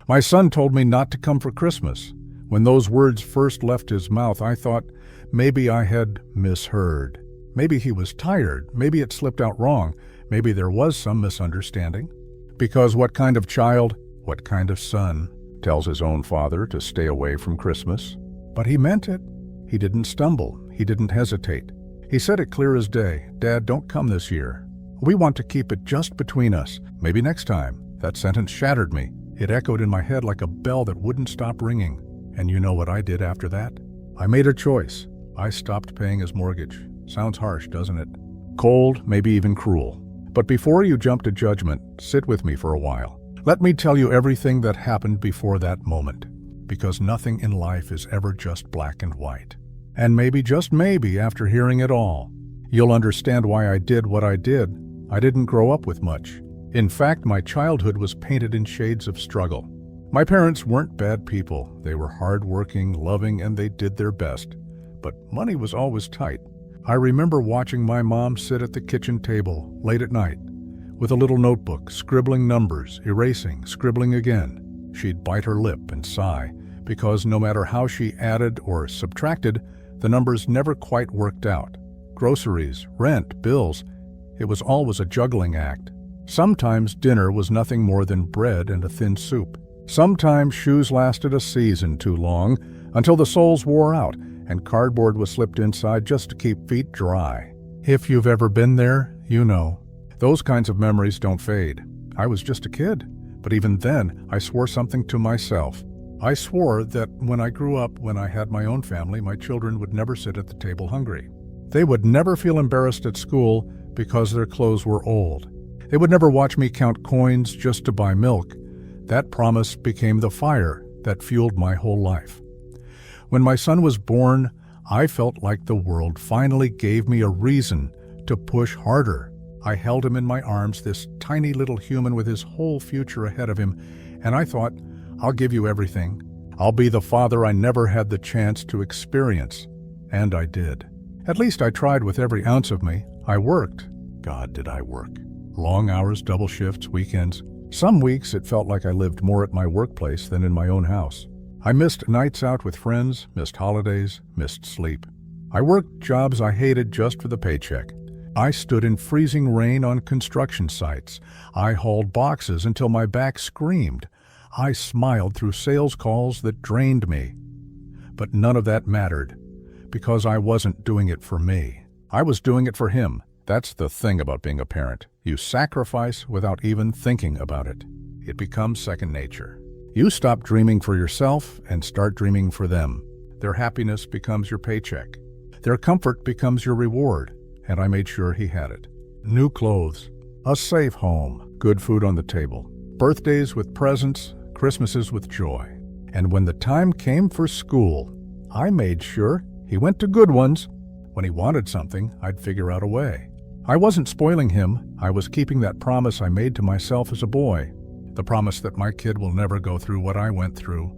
My son told me not to come for Christmas. When those words first left his mouth, I thought maybe I had misheard. Maybe he was tired. Maybe it slipped out wrong. Maybe there was some misunderstanding. Because what kind of child, what kind of son, tells his own father to stay away from Christmas? But he meant it. He didn't stumble. He didn't hesitate. He said it clear as day, "Dad, don't come this year. We want to keep it just between us. Maybe next time." That sentence shattered me. It echoed in my head like a bell that wouldn't stop ringing. And you know what I did after that? I made a choice. I stopped paying his mortgage. Sounds harsh, doesn't it? Cold, maybe even cruel. But before you jump to judgment, sit with me for a while. Let me tell you everything that happened before that moment. Because nothing in life is ever just black and white. And maybe, just maybe, after hearing it all, you'll understand why I did what I did. I didn't grow up with much. In fact, my childhood was painted in shades of struggle. My parents weren't bad people. They were hardworking, loving, and they did their best. But money was always tight. I remember watching my mom sit at the kitchen table late at night with a little notebook, scribbling numbers, erasing, scribbling again. She'd bite her lip and sigh, because no matter how she added or subtracted, the numbers never quite worked out. Groceries, rent, bills, it was always a juggling act. Sometimes dinner was nothing more than bread and a thin soup. Sometimes shoes lasted a season too long, until the soles wore out and cardboard was slipped inside just to keep feet dry. If you've ever been there, you know. Those kinds of memories don't fade. I was just a kid, but even then, I swore something to myself. I swore that when I grew up, when I had my own family, my children would never sit at the table hungry. They would never feel embarrassed at school because their clothes were old. They would never watch me count coins just to buy milk. That promise became the fire that fueled my whole life. When my son was born, I felt like the world finally gave me a reason to push harder. I held him in my arms, this tiny little human with his whole future ahead of him, and I thought, I'll give you everything. I'll be the father I never had the chance to experience. And I did. At least I tried with every ounce of me. I worked. God, did I work. Long hours, double shifts, weekends. Some weeks it felt like I lived more at my workplace than in my own house. I missed nights out with friends, missed holidays, missed sleep. I worked jobs I hated just for the paycheck. I stood in freezing rain on construction sites. I hauled boxes until my back screamed. I smiled through sales calls that drained me. But none of that mattered, because I wasn't doing it for me. I was doing it for him. That's the thing about being a parent. You sacrifice without even thinking about it. It becomes second nature. You stop dreaming for yourself and start dreaming for them. Their happiness becomes your paycheck. Their comfort becomes your reward, and I made sure he had it. New clothes, a safe home, good food on the table, birthdays with presents, Christmases with joy. And when the time came for school, I made sure he went to good ones. When he wanted something, I'd figure out a way. I wasn't spoiling him. I was keeping that promise I made to myself as a boy. The promise that my kid will never go through what I went through.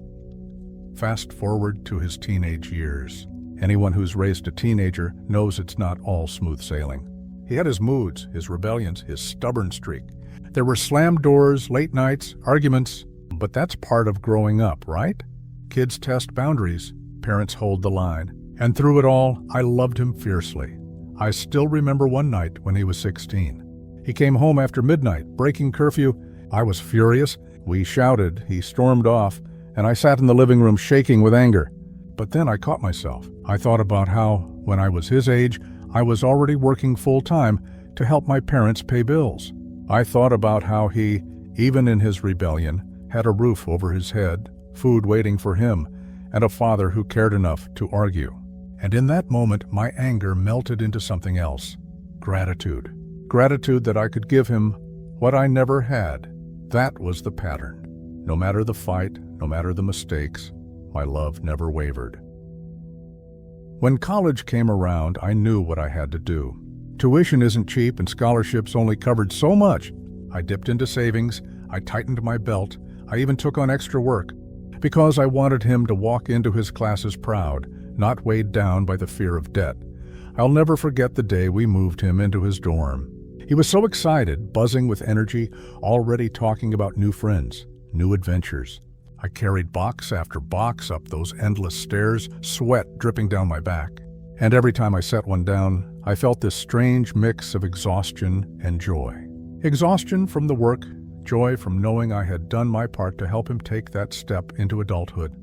Fast forward to his teenage years. Anyone who's raised a teenager knows it's not all smooth sailing. He had his moods, his rebellions, his stubborn streak. There were slammed doors, late nights, arguments, but that's part of growing up, right? Kids test boundaries, parents hold the line. And through it all, I loved him fiercely. I still remember one night when he was 16. He came home after midnight, breaking curfew. I was furious. We shouted, he stormed off, and I sat in the living room shaking with anger. But then I caught myself. I thought about how, when I was his age, I was already working full-time to help my parents pay bills. I thought about how he, even in his rebellion, had a roof over his head, food waiting for him, and a father who cared enough to argue. And in that moment, my anger melted into something else. Gratitude. Gratitude that I could give him what I never had. That was the pattern. No matter the fight, no matter the mistakes, my love never wavered. When college came around, I knew what I had to do. Tuition isn't cheap and scholarships only covered so much. I dipped into savings, I tightened my belt, I even took on extra work, because I wanted him to walk into his classes proud, not weighed down by the fear of debt. I'll never forget the day we moved him into his dorm. He was so excited, buzzing with energy, already talking about new friends, new adventures. I carried box after box up those endless stairs, sweat dripping down my back. And every time I set one down, I felt this strange mix of exhaustion and joy. Exhaustion from the work, joy from knowing I had done my part to help him take that step into adulthood.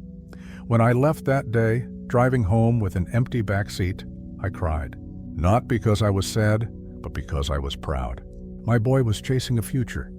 When I left that day, driving home with an empty back seat, I cried. Not because I was sad, but because I was proud. My boy was chasing a future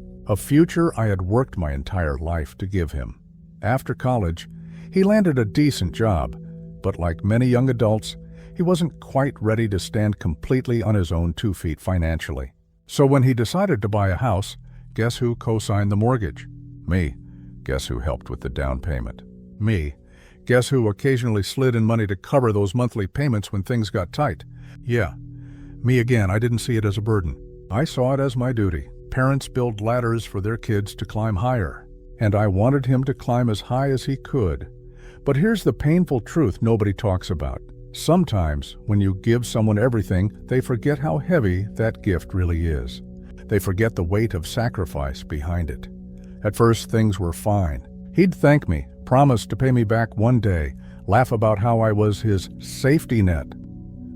I had worked my entire life to give him. After college, he landed a decent job, but like many young adults, he wasn't quite ready to stand completely on his own 2 feet financially. So when he decided to buy a house, guess who co-signed the mortgage? Me. Guess who helped with the down payment? Me. Guess who occasionally slid in money to cover those monthly payments when things got tight? Yeah, me again. I didn't see it as a burden. I saw it as my duty. Parents build ladders for their kids to climb higher, and I wanted him to climb as high as he could. But here's the painful truth nobody talks about. Sometimes, when you give someone everything, they forget how heavy that gift really is. They forget the weight of sacrifice behind it. At first, things were fine. He'd thank me, promise to pay me back one day, laugh about how I was his safety net.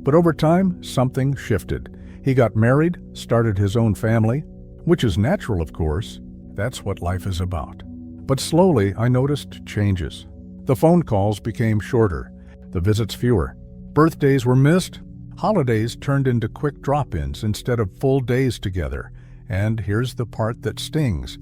But over time, something shifted. He got married, started his own family, which is natural, of course. That's what life is about. But slowly, I noticed changes. The phone calls became shorter, the visits fewer. Birthdays were missed. Holidays turned into quick drop-ins instead of full days together. And here's the part that stings.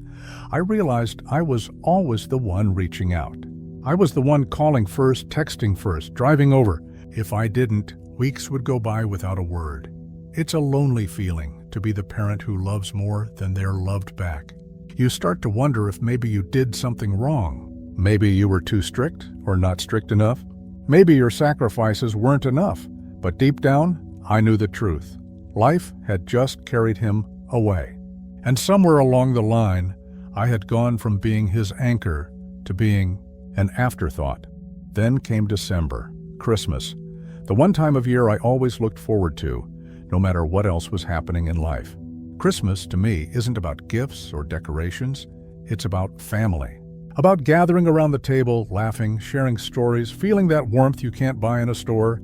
I realized I was always the one reaching out. I was the one calling first, texting first, driving over. If I didn't, weeks would go by without a word. It's a lonely feeling to be the parent who loves more than they're loved back. You start to wonder if maybe you did something wrong. Maybe you were too strict or not strict enough. Maybe your sacrifices weren't enough. But deep down, I knew the truth. Life had just carried him away. And somewhere along the line, I had gone from being his anchor to being an afterthought. Then came December, Christmas, the one time of year I always looked forward to, no matter what else was happening in life. Christmas, to me, isn't about gifts or decorations. It's about family. About gathering around the table, laughing, sharing stories, feeling that warmth you can't buy in a store.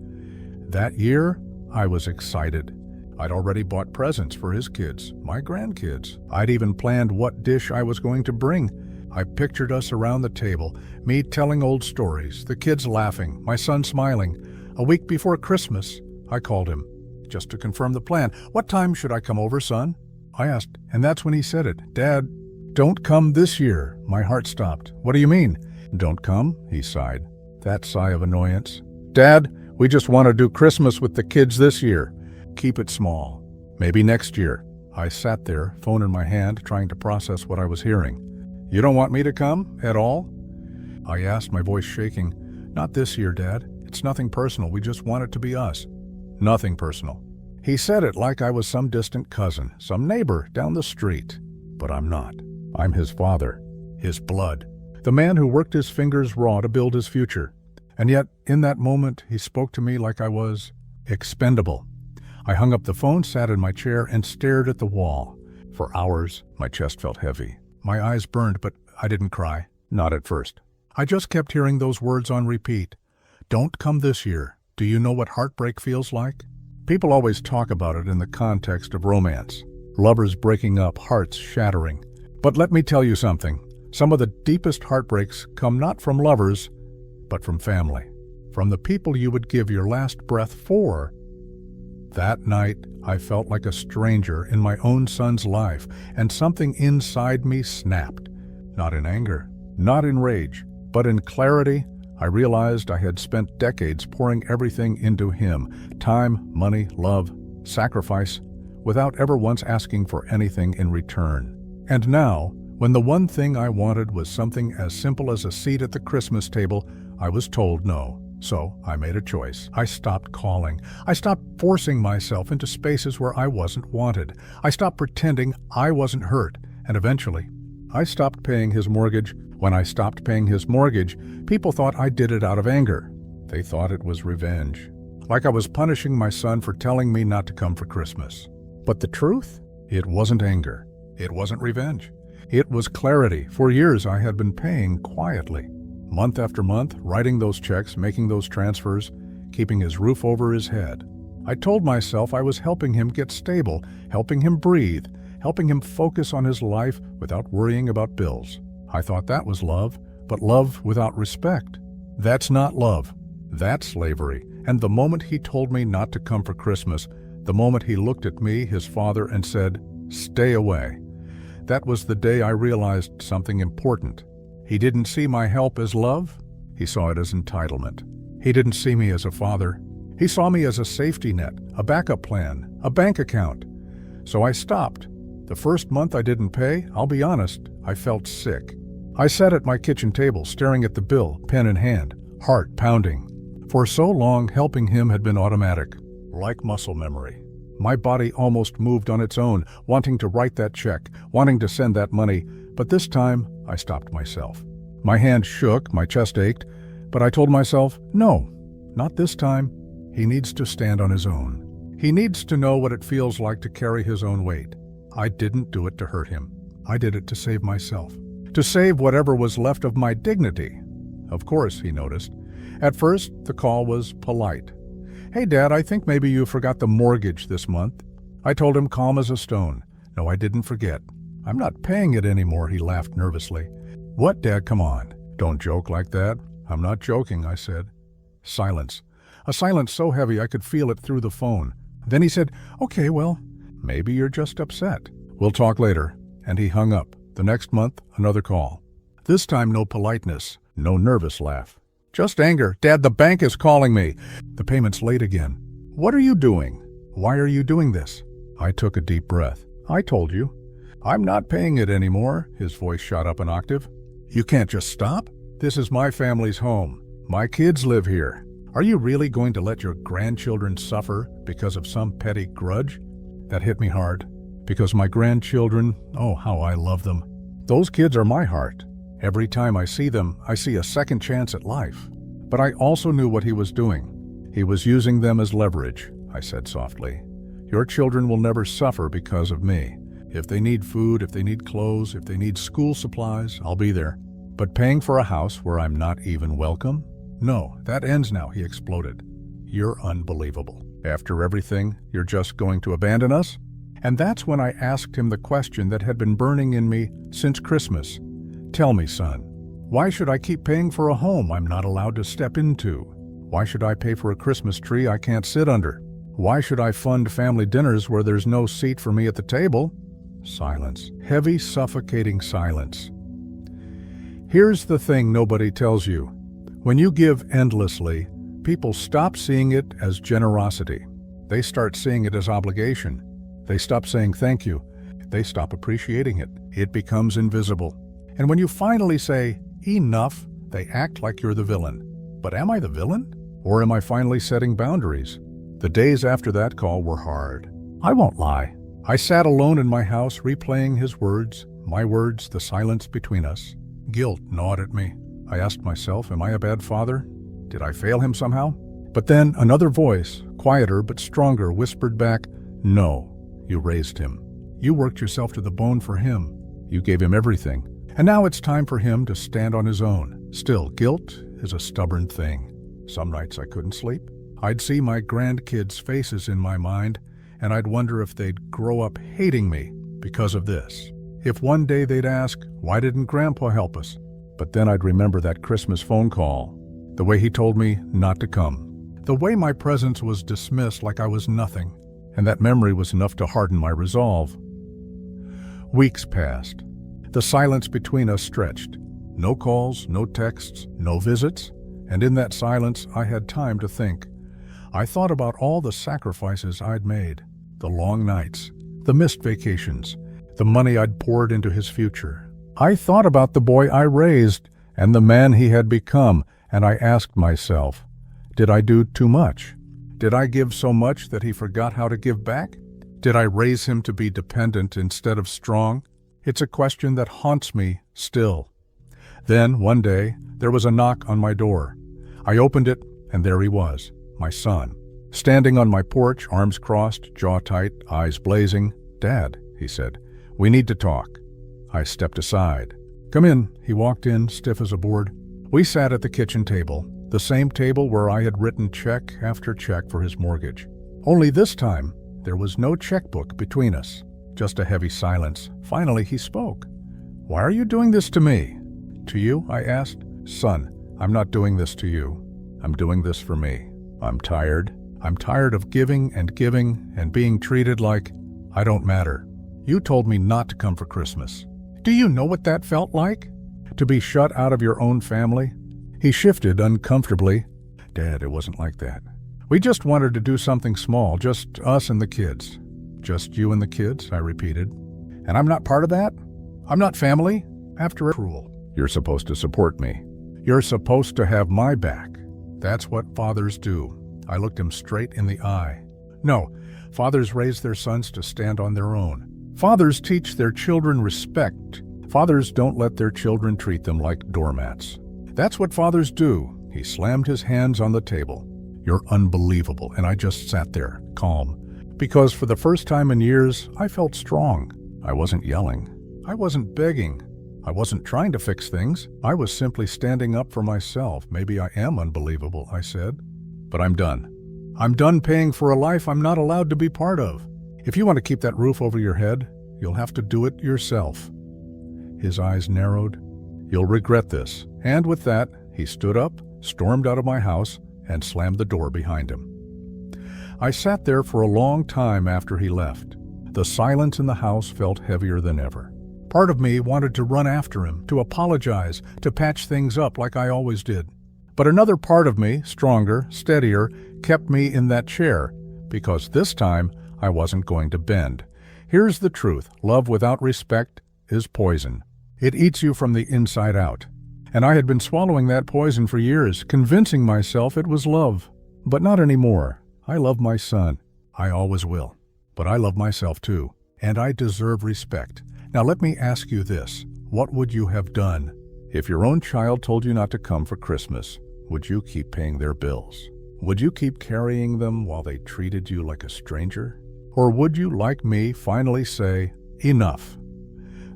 That year, I was excited. I'd already bought presents for his kids, my grandkids. I'd even planned what dish I was going to bring. I pictured us around the table, me telling old stories, the kids laughing, my son smiling. A week before Christmas, I called him, just to confirm the plan. "What time should I come over, son?" I asked, and that's when he said it. "Dad, don't come this year." My heart stopped. "What do you mean?" "Don't come," he sighed. That sigh of annoyance. "Dad, we just want to do Christmas with the kids this year. Keep it small. Maybe next year." I sat there, phone in my hand, trying to process what I was hearing. "You don't want me to come at all?" I asked, my voice shaking. "Not this year, Dad. It's nothing personal. We just want it to be us." "Nothing personal." He said it like I was some distant cousin, some neighbor down the street. But I'm not. I'm his father, his blood, the man who worked his fingers raw to build his future. And yet, in that moment, he spoke to me like I was expendable. I hung up the phone, sat in my chair, and stared at the wall. For hours, my chest felt heavy. My eyes burned, but I didn't cry. Not at first. I just kept hearing those words on repeat. "Don't come this year. Do you know what heartbreak feels like?" People always talk about it in the context of romance. Lovers breaking up, hearts shattering. But let me tell you something. Some of the deepest heartbreaks come not from lovers, but from family. From the people you would give your last breath for. That night, I felt like a stranger in my own son's life, and something inside me snapped. Not in anger, not in rage, but in clarity. I realized I had spent decades pouring everything into him, time, money, love, sacrifice, without ever once asking for anything in return. And now, when the one thing I wanted was something as simple as a seat at the Christmas table, I was told no. So I made a choice. I stopped calling. I stopped forcing myself into spaces where I wasn't wanted. I stopped pretending I wasn't hurt. And eventually, I stopped paying his mortgage. When I stopped paying his mortgage, people thought I did it out of anger. They thought it was revenge. Like I was punishing my son for telling me not to come for Christmas. But the truth? It wasn't anger. It wasn't revenge. It was clarity. For years I had been paying quietly. Month after month, writing those checks, making those transfers, keeping his roof over his head. I told myself I was helping him get stable, helping him breathe, helping him focus on his life without worrying about bills. I thought that was love, but love without respect. That's not love. That's slavery. And the moment he told me not to come for Christmas, the moment he looked at me, his father, and said, "Stay away," that was the day I realized something important. He didn't see my help as love. He saw it as entitlement. He didn't see me as a father. He saw me as a safety net, a backup plan, a bank account. So I stopped. The first month I didn't pay, I'll be honest, I felt sick. I sat at my kitchen table, staring at the bill, pen in hand, heart pounding. For so long, helping him had been automatic, like muscle memory. My body almost moved on its own, wanting to write that check, wanting to send that money, but this time I stopped myself. My hand shook, my chest ached, but I told myself, no, not this time. He needs to stand on his own. He needs to know what it feels like to carry his own weight. I didn't do it to hurt him. I did it to save myself, to save whatever was left of my dignity. Of course, he noticed. At first, the call was polite. "Hey, Dad, I think maybe you forgot the mortgage this month." I told him calm as a stone. No, I didn't forget. "I'm not paying it anymore," he laughed nervously. "What, Dad? Come on. Don't joke like that." "I'm not joking," I said. Silence. A silence so heavy I could feel it through the phone. Then he said, "Okay, well, maybe you're just upset. We'll talk later." And he hung up. The next month, another call. This time, no politeness, no nervous laugh. Just anger. "Dad, the bank is calling me. The payment's late again." "What are you doing? Why are you doing this?" I took a deep breath. "I told you." "I'm not paying it anymore." His voice shot up an octave. "You can't just stop? This is my family's home. My kids live here. Are you really going to let your grandchildren suffer because of some petty grudge?" That hit me hard, because my grandchildren, oh, how I love them. Those kids are my heart. Every time I see them, I see a second chance at life. But I also knew what he was doing. He was using them as leverage. I said softly, "Your children will never suffer because of me. If they need food, if they need clothes, if they need school supplies, I'll be there. But paying for a house where I'm not even welcome? No, that ends now," he exploded. "You're unbelievable. After everything, you're just going to abandon us?" And that's when I asked him the question that had been burning in me since Christmas. "Tell me, son, why should I keep paying for a home I'm not allowed to step into? Why should I pay for a Christmas tree I can't sit under? Why should I fund family dinners where there's no seat for me at the table?" Silence. Heavy, suffocating silence. Here's the thing nobody tells you. When you give endlessly, people stop seeing it as generosity. They start seeing it as obligation. They stop saying thank you. They stop appreciating it. It becomes invisible. And when you finally say, enough, they act like you're the villain. But am I the villain? Or am I finally setting boundaries? The days after that call were hard. I won't lie. I sat alone in my house replaying his words, my words, the silence between us. Guilt gnawed at me. I asked myself, am I a bad father? Did I fail him somehow? But then another voice, quieter but stronger, whispered back, "No, you raised him. You worked yourself to the bone for him. You gave him everything. And now it's time for him to stand on his own." Still, guilt is a stubborn thing. Some nights I couldn't sleep. I'd see my grandkids' faces in my mind, and I'd wonder if they'd grow up hating me because of this. If one day they'd ask, why didn't Grandpa help us? But then I'd remember that Christmas phone call, the way he told me not to come, the way my presence was dismissed like I was nothing, and that memory was enough to harden my resolve. Weeks passed. The silence between us stretched. No calls, no texts, no visits, and in that silence I had time to think. I thought about all the sacrifices I'd made, the long nights, the missed vacations, the money I'd poured into his future. I thought about the boy I raised and the man he had become, and I asked myself, did I do too much? Did I give so much that he forgot how to give back? Did I raise him to be dependent instead of strong? It's a question that haunts me still. Then, one day, there was a knock on my door. I opened it, and there he was, my son, standing on my porch, arms crossed, jaw tight, eyes blazing. "Dad," he said, "we need to talk." I stepped aside. "Come in." He walked in, stiff as a board. We sat at the kitchen table, the same table where I had written check after check for his mortgage. Only this time, there was no checkbook between us, just a heavy silence. Finally, he spoke. "Why are you doing this to me?" "To you?" I asked. "Son, I'm not doing this to you. I'm doing this for me. I'm tired. I'm tired of giving and being treated like I don't matter. You told me not to come for Christmas. Do you know what that felt like? To be shut out of your own family?" He shifted uncomfortably. "Dad, it wasn't like that. We just wanted to do something small, just us and the kids." "Just you and the kids?" I repeated. "And I'm not part of that? I'm not family? After cruel. You're supposed to support me. You're supposed to have my back. That's what fathers do." I looked him straight in the eye. "No, fathers raise their sons to stand on their own. Fathers teach their children respect. Fathers don't let their children treat them like doormats. That's what fathers do." He slammed his hands on the table. "You're unbelievable." And I just sat there, calm. Because for the first time in years, I felt strong. I wasn't yelling. I wasn't begging. I wasn't trying to fix things. I was simply standing up for myself. "Maybe I am unbelievable," I said. "But I'm done. I'm done paying for a life I'm not allowed to be part of. If you want to keep that roof over your head, you'll have to do it yourself." His eyes narrowed. "You'll regret this." And with that, he stood up, stormed out of my house, and slammed the door behind him. I sat there for a long time after he left. The silence in the house felt heavier than ever. Part of me wanted to run after him, to apologize, to patch things up like I always did. But another part of me, stronger, steadier, kept me in that chair, because this time I wasn't going to bend. Here's the truth: love without respect is poison. It eats you from the inside out. And I had been swallowing that poison for years, convincing myself it was love. But not anymore. I love my son. I always will. But I love myself too. And I deserve respect. Now let me ask you this. What would you have done? If your own child told you not to come for Christmas, would you keep paying their bills? Would you keep carrying them while they treated you like a stranger? Or would you, like me, finally say, enough?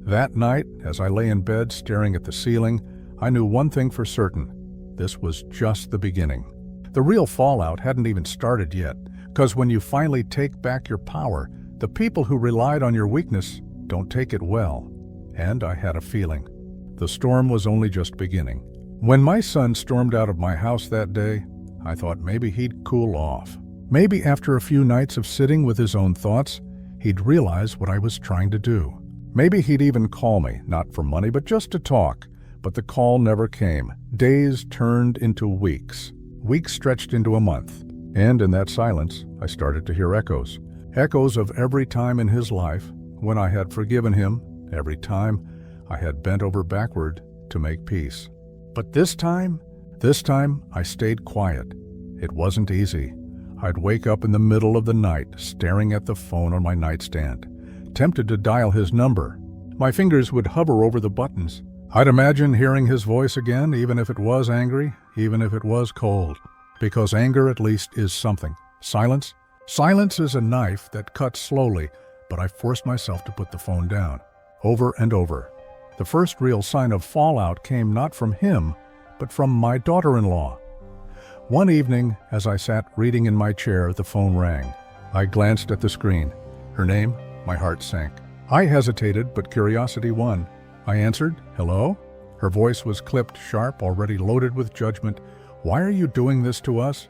That night, as I lay in bed staring at the ceiling, I knew one thing for certain. This was just the beginning. The real fallout hadn't even started yet, because when you finally take back your power, the people who relied on your weakness don't take it well. And I had a feeling. The storm was only just beginning. When my son stormed out of my house that day, I thought maybe he'd cool off. Maybe after a few nights of sitting with his own thoughts, he'd realize what I was trying to do. Maybe he'd even call me, not for money, but just to talk. But the call never came. Days turned into weeks. Weeks stretched into a month. And in that silence, I started to hear echoes. Echoes of every time in his life when I had forgiven him, every time I had bent over backward to make peace. But this time I stayed quiet. It wasn't easy. I'd wake up in the middle of the night, staring at the phone on my nightstand, tempted to dial his number. My fingers would hover over the buttons. I'd imagine hearing his voice again, even if it was angry, even if it was cold. Because anger at least is something. Silence is a knife that cuts slowly, but I forced myself to put the phone down. Over and over. The first real sign of fallout came not from him, but from my daughter-in-law. One evening, as I sat reading in my chair, the phone rang. I glanced at the screen. Her name, my heart sank. I hesitated, but curiosity won. I answered, "Hello?" Her voice was clipped, sharp, already loaded with judgment. "Why are you doing this to us?"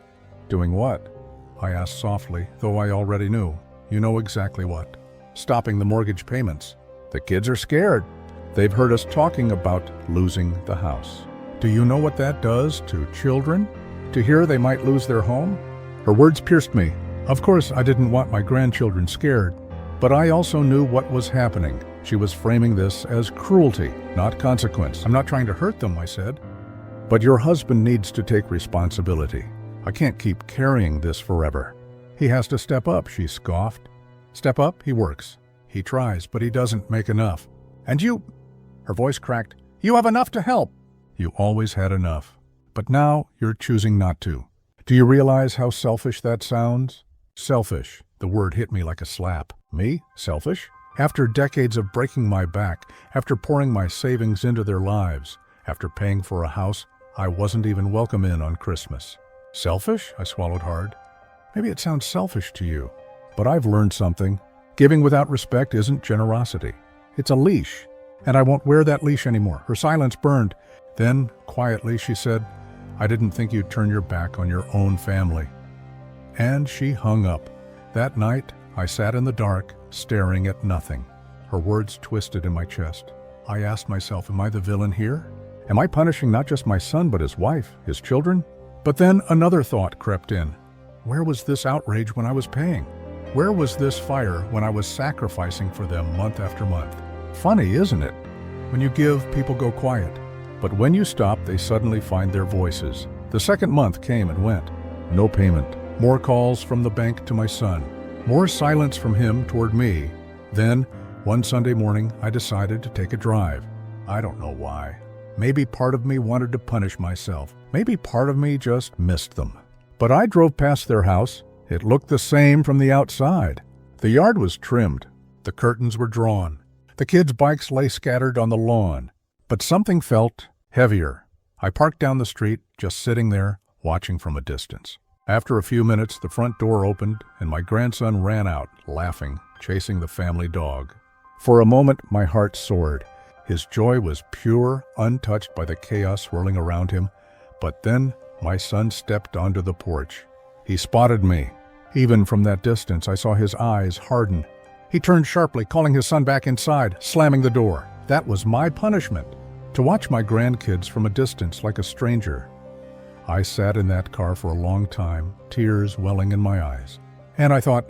"Doing what?" I asked softly, though I already knew. "You know exactly what. Stopping the mortgage payments. The kids are scared. They've heard us talking about losing the house. Do you know what that does to children? To hear they might lose their home?" Her words pierced me. Of course, I didn't want my grandchildren scared, but I also knew what was happening. She was framing this as cruelty, not consequence. "I'm not trying to hurt them," I said. "But your husband needs to take responsibility. I can't keep carrying this forever." "He has to step up," she scoffed. "Step up? He works. He tries, but he doesn't make enough. And you—" her voice cracked. "You have enough to help." "You always had enough. But now you're choosing not to. Do you realize how selfish that sounds?" Selfish. The word hit me like a slap. Me? Selfish? After decades of breaking my back, after pouring my savings into their lives, after paying for a house I wasn't even welcome in on Christmas. Selfish? I swallowed hard. Maybe it sounds selfish to you, but I've learned something. Giving without respect isn't generosity. It's a leash, and I won't wear that leash anymore. Her silence burned. Then, quietly, she said, "I didn't think you'd turn your back on your own family." And she hung up. That night, I sat in the dark, staring at nothing. Her words twisted in my chest. I asked myself, am I the villain here? Am I punishing not just my son, but his wife, his children? But then another thought crept in. Where was this outrage when I was paying? Where was this fire when I was sacrificing for them month after month? Funny, isn't it? When you give, people go quiet. But when you stop, they suddenly find their voices. The second month came and went. No payment. More calls from the bank to my son. More silence from him toward me. Then, one Sunday morning, I decided to take a drive. I don't know why. Maybe part of me wanted to punish myself. Maybe part of me just missed them. But I drove past their house. It looked the same from the outside. The yard was trimmed. The curtains were drawn. The kids' bikes lay scattered on the lawn. But something felt heavier. I parked down the street, just sitting there, watching from a distance. After a few minutes, the front door opened, and my grandson ran out, laughing, chasing the family dog. For a moment, my heart soared. His joy was pure, untouched by the chaos swirling around him. But then, my son stepped onto the porch. He spotted me. Even from that distance, I saw his eyes harden. He turned sharply, calling his son back inside, slamming the door. That was my punishment, to watch my grandkids from a distance like a stranger. I sat in that car for a long time, tears welling in my eyes. And I thought,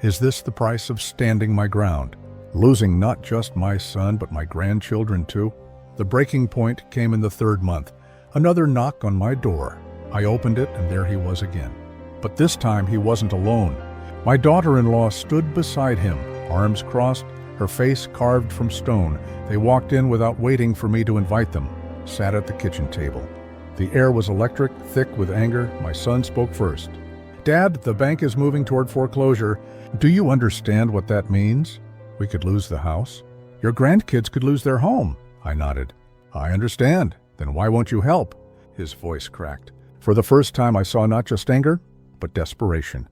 is this the price of standing my ground? Losing not just my son, but my grandchildren too? The breaking point came in the third month. Another knock on my door. I opened it, and there he was again. But this time he wasn't alone. My daughter-in-law stood beside him, arms crossed, her face carved from stone. They walked in without waiting for me to invite them, sat at the kitchen table. The air was electric, thick with anger. My son spoke first. "Dad, the bank is moving toward foreclosure. Do you understand what that means? We could lose the house. Your grandkids could lose their home." I nodded. "I understand. Then why won't you help?" His voice cracked. For the first time, I saw not just anger, but desperation.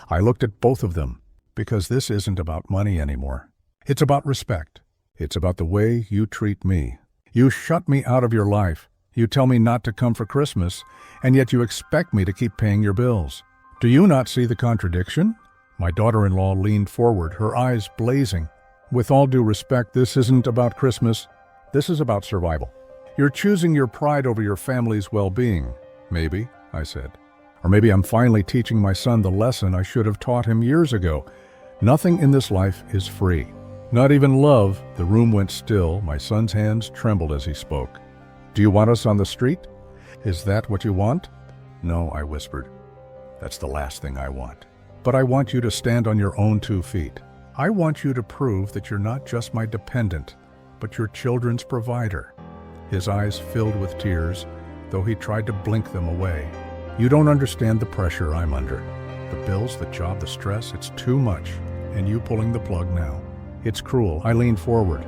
I looked at both of them, because this isn't about money anymore. It's about respect. It's about the way you treat me. You shut me out of your life. You tell me not to come for Christmas, and yet you expect me to keep paying your bills. Do you not see the contradiction? My daughter-in-law leaned forward, her eyes blazing. With all due respect, this isn't about Christmas. This is about survival. You're choosing your pride over your family's well-being. Maybe, I said. Or maybe I'm finally teaching my son the lesson I should have taught him years ago. Nothing in this life is free. Not even love. The room went still. My son's hands trembled as he spoke. "Do you want us on the street? Is that what you want?" "No," I whispered. "That's the last thing I want. But I want you to stand on your own 2 feet. I want you to prove that you're not just my dependent, but your children's provider." His eyes filled with tears, though he tried to blink them away. "You don't understand the pressure I'm under. The bills, the job, the stress, it's too much. And you pulling the plug now. It's cruel." I leaned forward.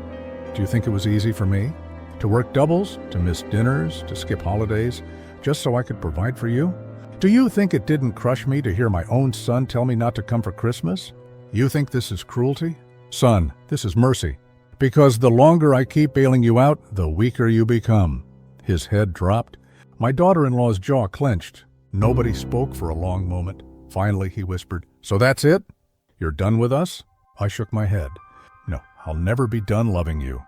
"Do you think it was easy for me? To work doubles, to miss dinners, to skip holidays, just so I could provide for you? Do you think it didn't crush me to hear my own son tell me not to come for Christmas? You think this is cruelty? Son, this is mercy. Because the longer I keep bailing you out, the weaker you become." His head dropped. My daughter-in-law's jaw clenched. Nobody spoke for a long moment. Finally, he whispered, "So that's it? You're done with us?" I shook my head. "No, I'll never be done loving you.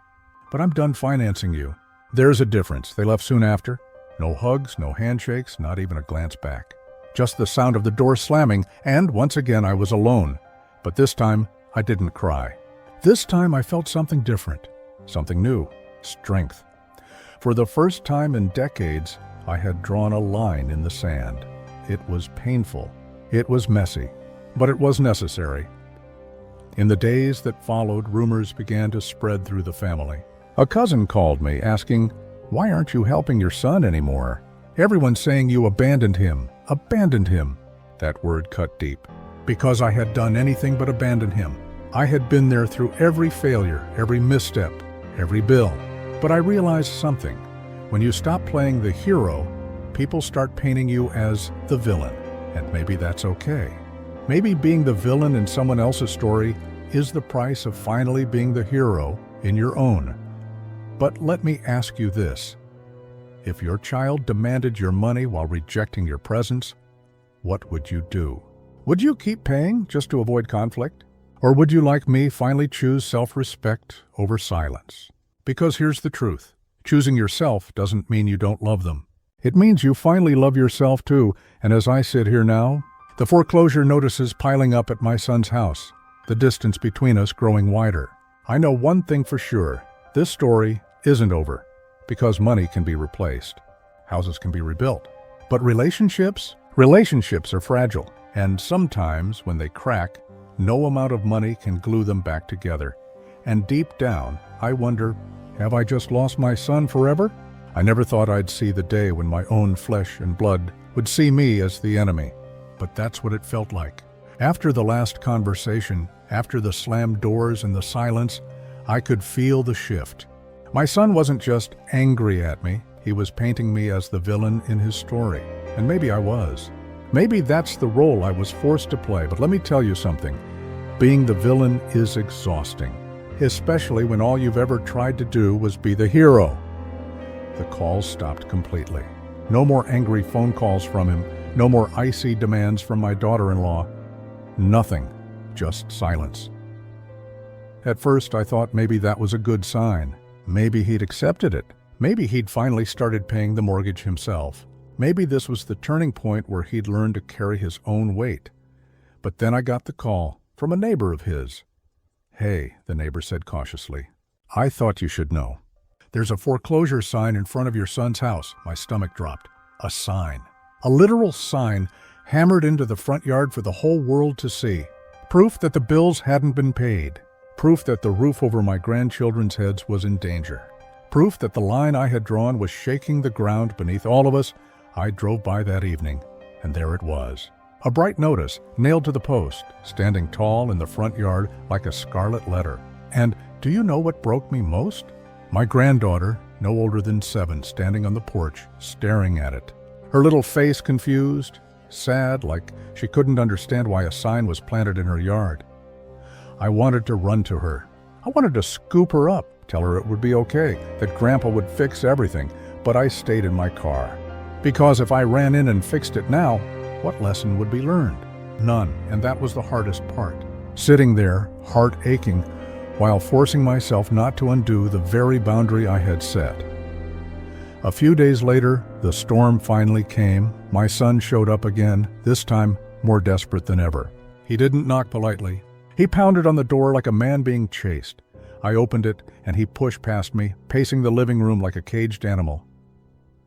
But I'm done financing you." There's a difference. They left soon after. No hugs, no handshakes, not even a glance back. Just the sound of the door slamming, and once again I was alone. But this time, I didn't cry. This time I felt something different, something new, strength. For the first time in decades, I had drawn a line in the sand. It was painful. It was messy, but it was necessary. In the days that followed, rumors began to spread through the family. A cousin called me, asking, "Why aren't you helping your son anymore? Everyone's saying you abandoned him. Abandoned him." That word cut deep. Because I had done anything but abandon him. I had been there through every failure, every misstep, every bill. But I realized something. When you stop playing the hero, people start painting you as the villain. And maybe that's okay. Maybe being the villain in someone else's story is the price of finally being the hero in your own. But let me ask you this. If your child demanded your money while rejecting your presence, what would you do? Would you keep paying just to avoid conflict? Or would you, like me, finally choose self-respect over silence? Because here's the truth. Choosing yourself doesn't mean you don't love them. It means you finally love yourself too, and as I sit here now, the foreclosure notices piling up at my son's house, the distance between us growing wider. I know one thing for sure. This story isn't over, because money can be replaced. Houses can be rebuilt. But relationships are fragile, and sometimes when they crack, no amount of money can glue them back together. And deep down, I wonder, have I just lost my son forever? I never thought I'd see the day when my own flesh and blood would see me as the enemy. But that's what it felt like. After the last conversation, after the slammed doors and the silence, I could feel the shift. My son wasn't just angry at me, he was painting me as the villain in his story. And maybe I was. Maybe that's the role I was forced to play, but let me tell you something. Being the villain is exhausting, especially when all you've ever tried to do was be the hero. The calls stopped completely. No more angry phone calls from him, no more icy demands from my daughter-in-law. Nothing, just silence. At first I thought maybe that was a good sign. Maybe he'd accepted it. Maybe he'd finally started paying the mortgage himself. Maybe this was the turning point where he'd learned to carry his own weight. But then I got the call from a neighbor of his. "Hey," the neighbor said cautiously, "I thought you should know. There's a foreclosure sign in front of your son's house." My stomach dropped. A sign. A literal sign hammered into the front yard for the whole world to see. Proof that the bills hadn't been paid. Proof that the roof over my grandchildren's heads was in danger. Proof that the line I had drawn was shaking the ground beneath all of us. I drove by that evening, and there it was. A bright notice, nailed to the post, standing tall in the front yard like a scarlet letter. And do you know what broke me most? My granddaughter, no older than 7, standing on the porch, staring at it. Her little face confused, sad, like she couldn't understand why a sign was planted in her yard. I wanted to run to her. I wanted to scoop her up, tell her it would be okay, that Grandpa would fix everything, but I stayed in my car. Because if I ran in and fixed it now, what lesson would be learned? None, and that was the hardest part. Sitting there, heart aching, while forcing myself not to undo the very boundary I had set. A few days later, the storm finally came. My son showed up again, this time more desperate than ever. He didn't knock politely. He pounded on the door like a man being chased. I opened it, and he pushed past me, pacing the living room like a caged animal.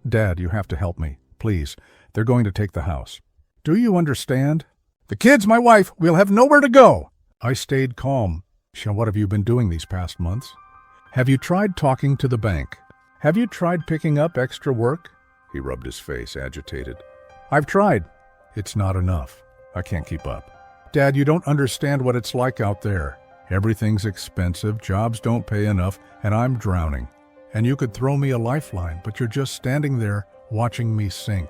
"Dad, you have to help me. Please. They're going to take the house." "Do you understand? The kids, my wife, we'll have nowhere to go." I stayed calm. "What have you been doing these past months? Have you tried talking to the bank? Have you tried picking up extra work?" He rubbed his face, agitated. "I've tried. It's not enough. I can't keep up." "Dad, you don't understand what it's like out there. Everything's expensive, jobs don't pay enough, and I'm drowning. And you could throw me a lifeline, but you're just standing there watching me sink."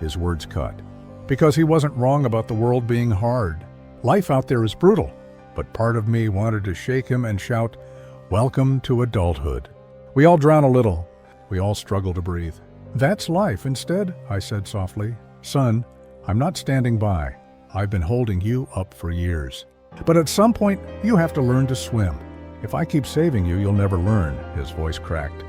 His words cut. Because he wasn't wrong about the world being hard. Life out there is brutal. But part of me wanted to shake him and shout, "Welcome to adulthood." We all drown a little. We all struggle to breathe. "That's life instead," I said softly. "Son, I'm not standing by. I've been holding you up for years. But at some point, you have to learn to swim. If I keep saving you, you'll never learn." His voice cracked.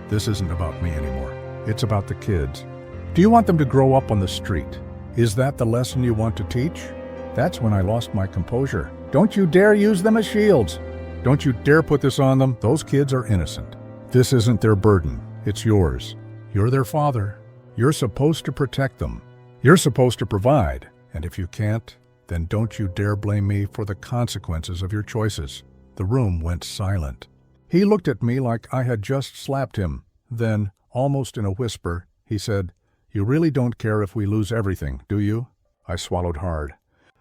"This isn't about me anymore. It's about the kids. Do you want them to grow up on the street? Is that the lesson you want to teach?" That's when I lost my composure. "Don't you dare use them as shields. Don't you dare put this on them. Those kids are innocent. This isn't their burden. It's yours. You're their father. You're supposed to protect them. You're supposed to provide. And if you can't, then don't you dare blame me for the consequences of your choices." The room went silent. He looked at me like I had just slapped him. Then, almost in a whisper, he said, "You really don't care if we lose everything, do you?" I swallowed hard.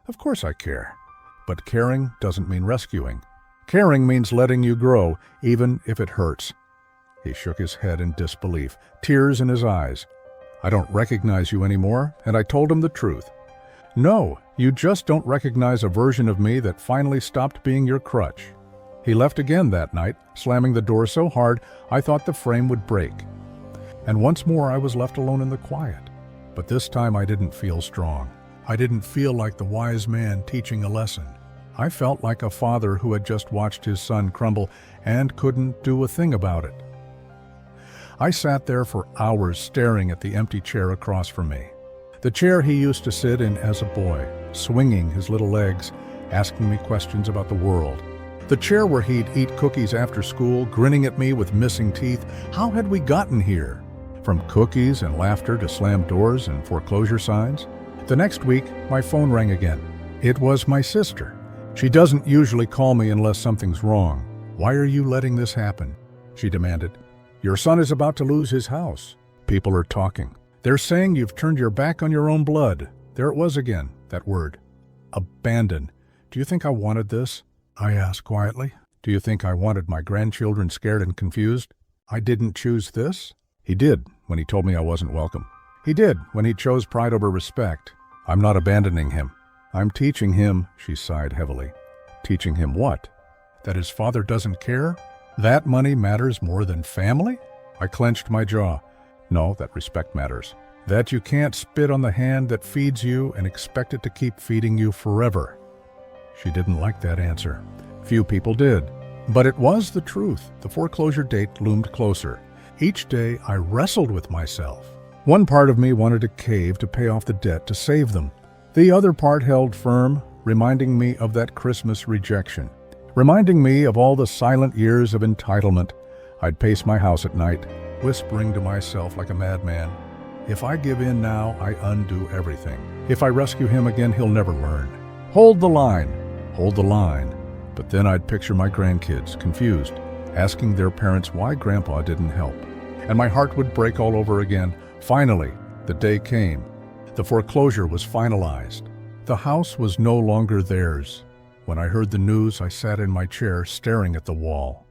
Of course I care. But caring doesn't mean rescuing. Caring means letting you grow, even if it hurts. He shook his head in disbelief, tears in his eyes. I don't recognize you anymore, and I told him the truth. No, you just don't recognize a version of me that finally stopped being your crutch. He left again that night, slamming the door so hard I thought the frame would break. And once more I was left alone in the quiet. But this time I didn't feel strong. I didn't feel like the wise man teaching a lesson. I felt like a father who had just watched his son crumble and couldn't do a thing about it. I sat there for hours staring at the empty chair across from me. The chair he used to sit in as a boy, swinging his little legs, asking me questions about the world. The chair where he'd eat cookies after school, grinning at me with missing teeth. How had we gotten here? From cookies and laughter to slammed doors and foreclosure signs. The next week, my phone rang again. It was my sister. She doesn't usually call me unless something's wrong. Why are you letting this happen? She demanded. Your son is about to lose his house. People are talking. They're saying you've turned your back on your own blood. There it was again, that word. Abandon. Do you think I wanted this? I asked quietly. Do you think I wanted my grandchildren scared and confused? I didn't choose this? He did, when he told me I wasn't welcome. He did, when he chose pride over respect. I'm not abandoning him. I'm teaching him, she sighed heavily. Teaching him what? That his father doesn't care? That money matters more than family? I clenched my jaw. No, that respect matters. That you can't spit on the hand that feeds you and expect it to keep feeding you forever. She didn't like that answer. Few people did. But it was the truth. The foreclosure date loomed closer. Each day I wrestled with myself. One part of me wanted to cave to pay off the debt to save them. The other part held firm, reminding me of that Christmas rejection. Reminding me of all the silent years of entitlement. I'd pace my house at night, whispering to myself like a madman, if I give in now, I undo everything. If I rescue him again, he'll never learn. Hold the line. Hold the line. But then I'd picture my grandkids, confused, asking their parents why Grandpa didn't help. And my heart would break all over again. Finally, the day came. The foreclosure was finalized. The house was no longer theirs. When I heard the news, I sat in my chair, staring at the wall.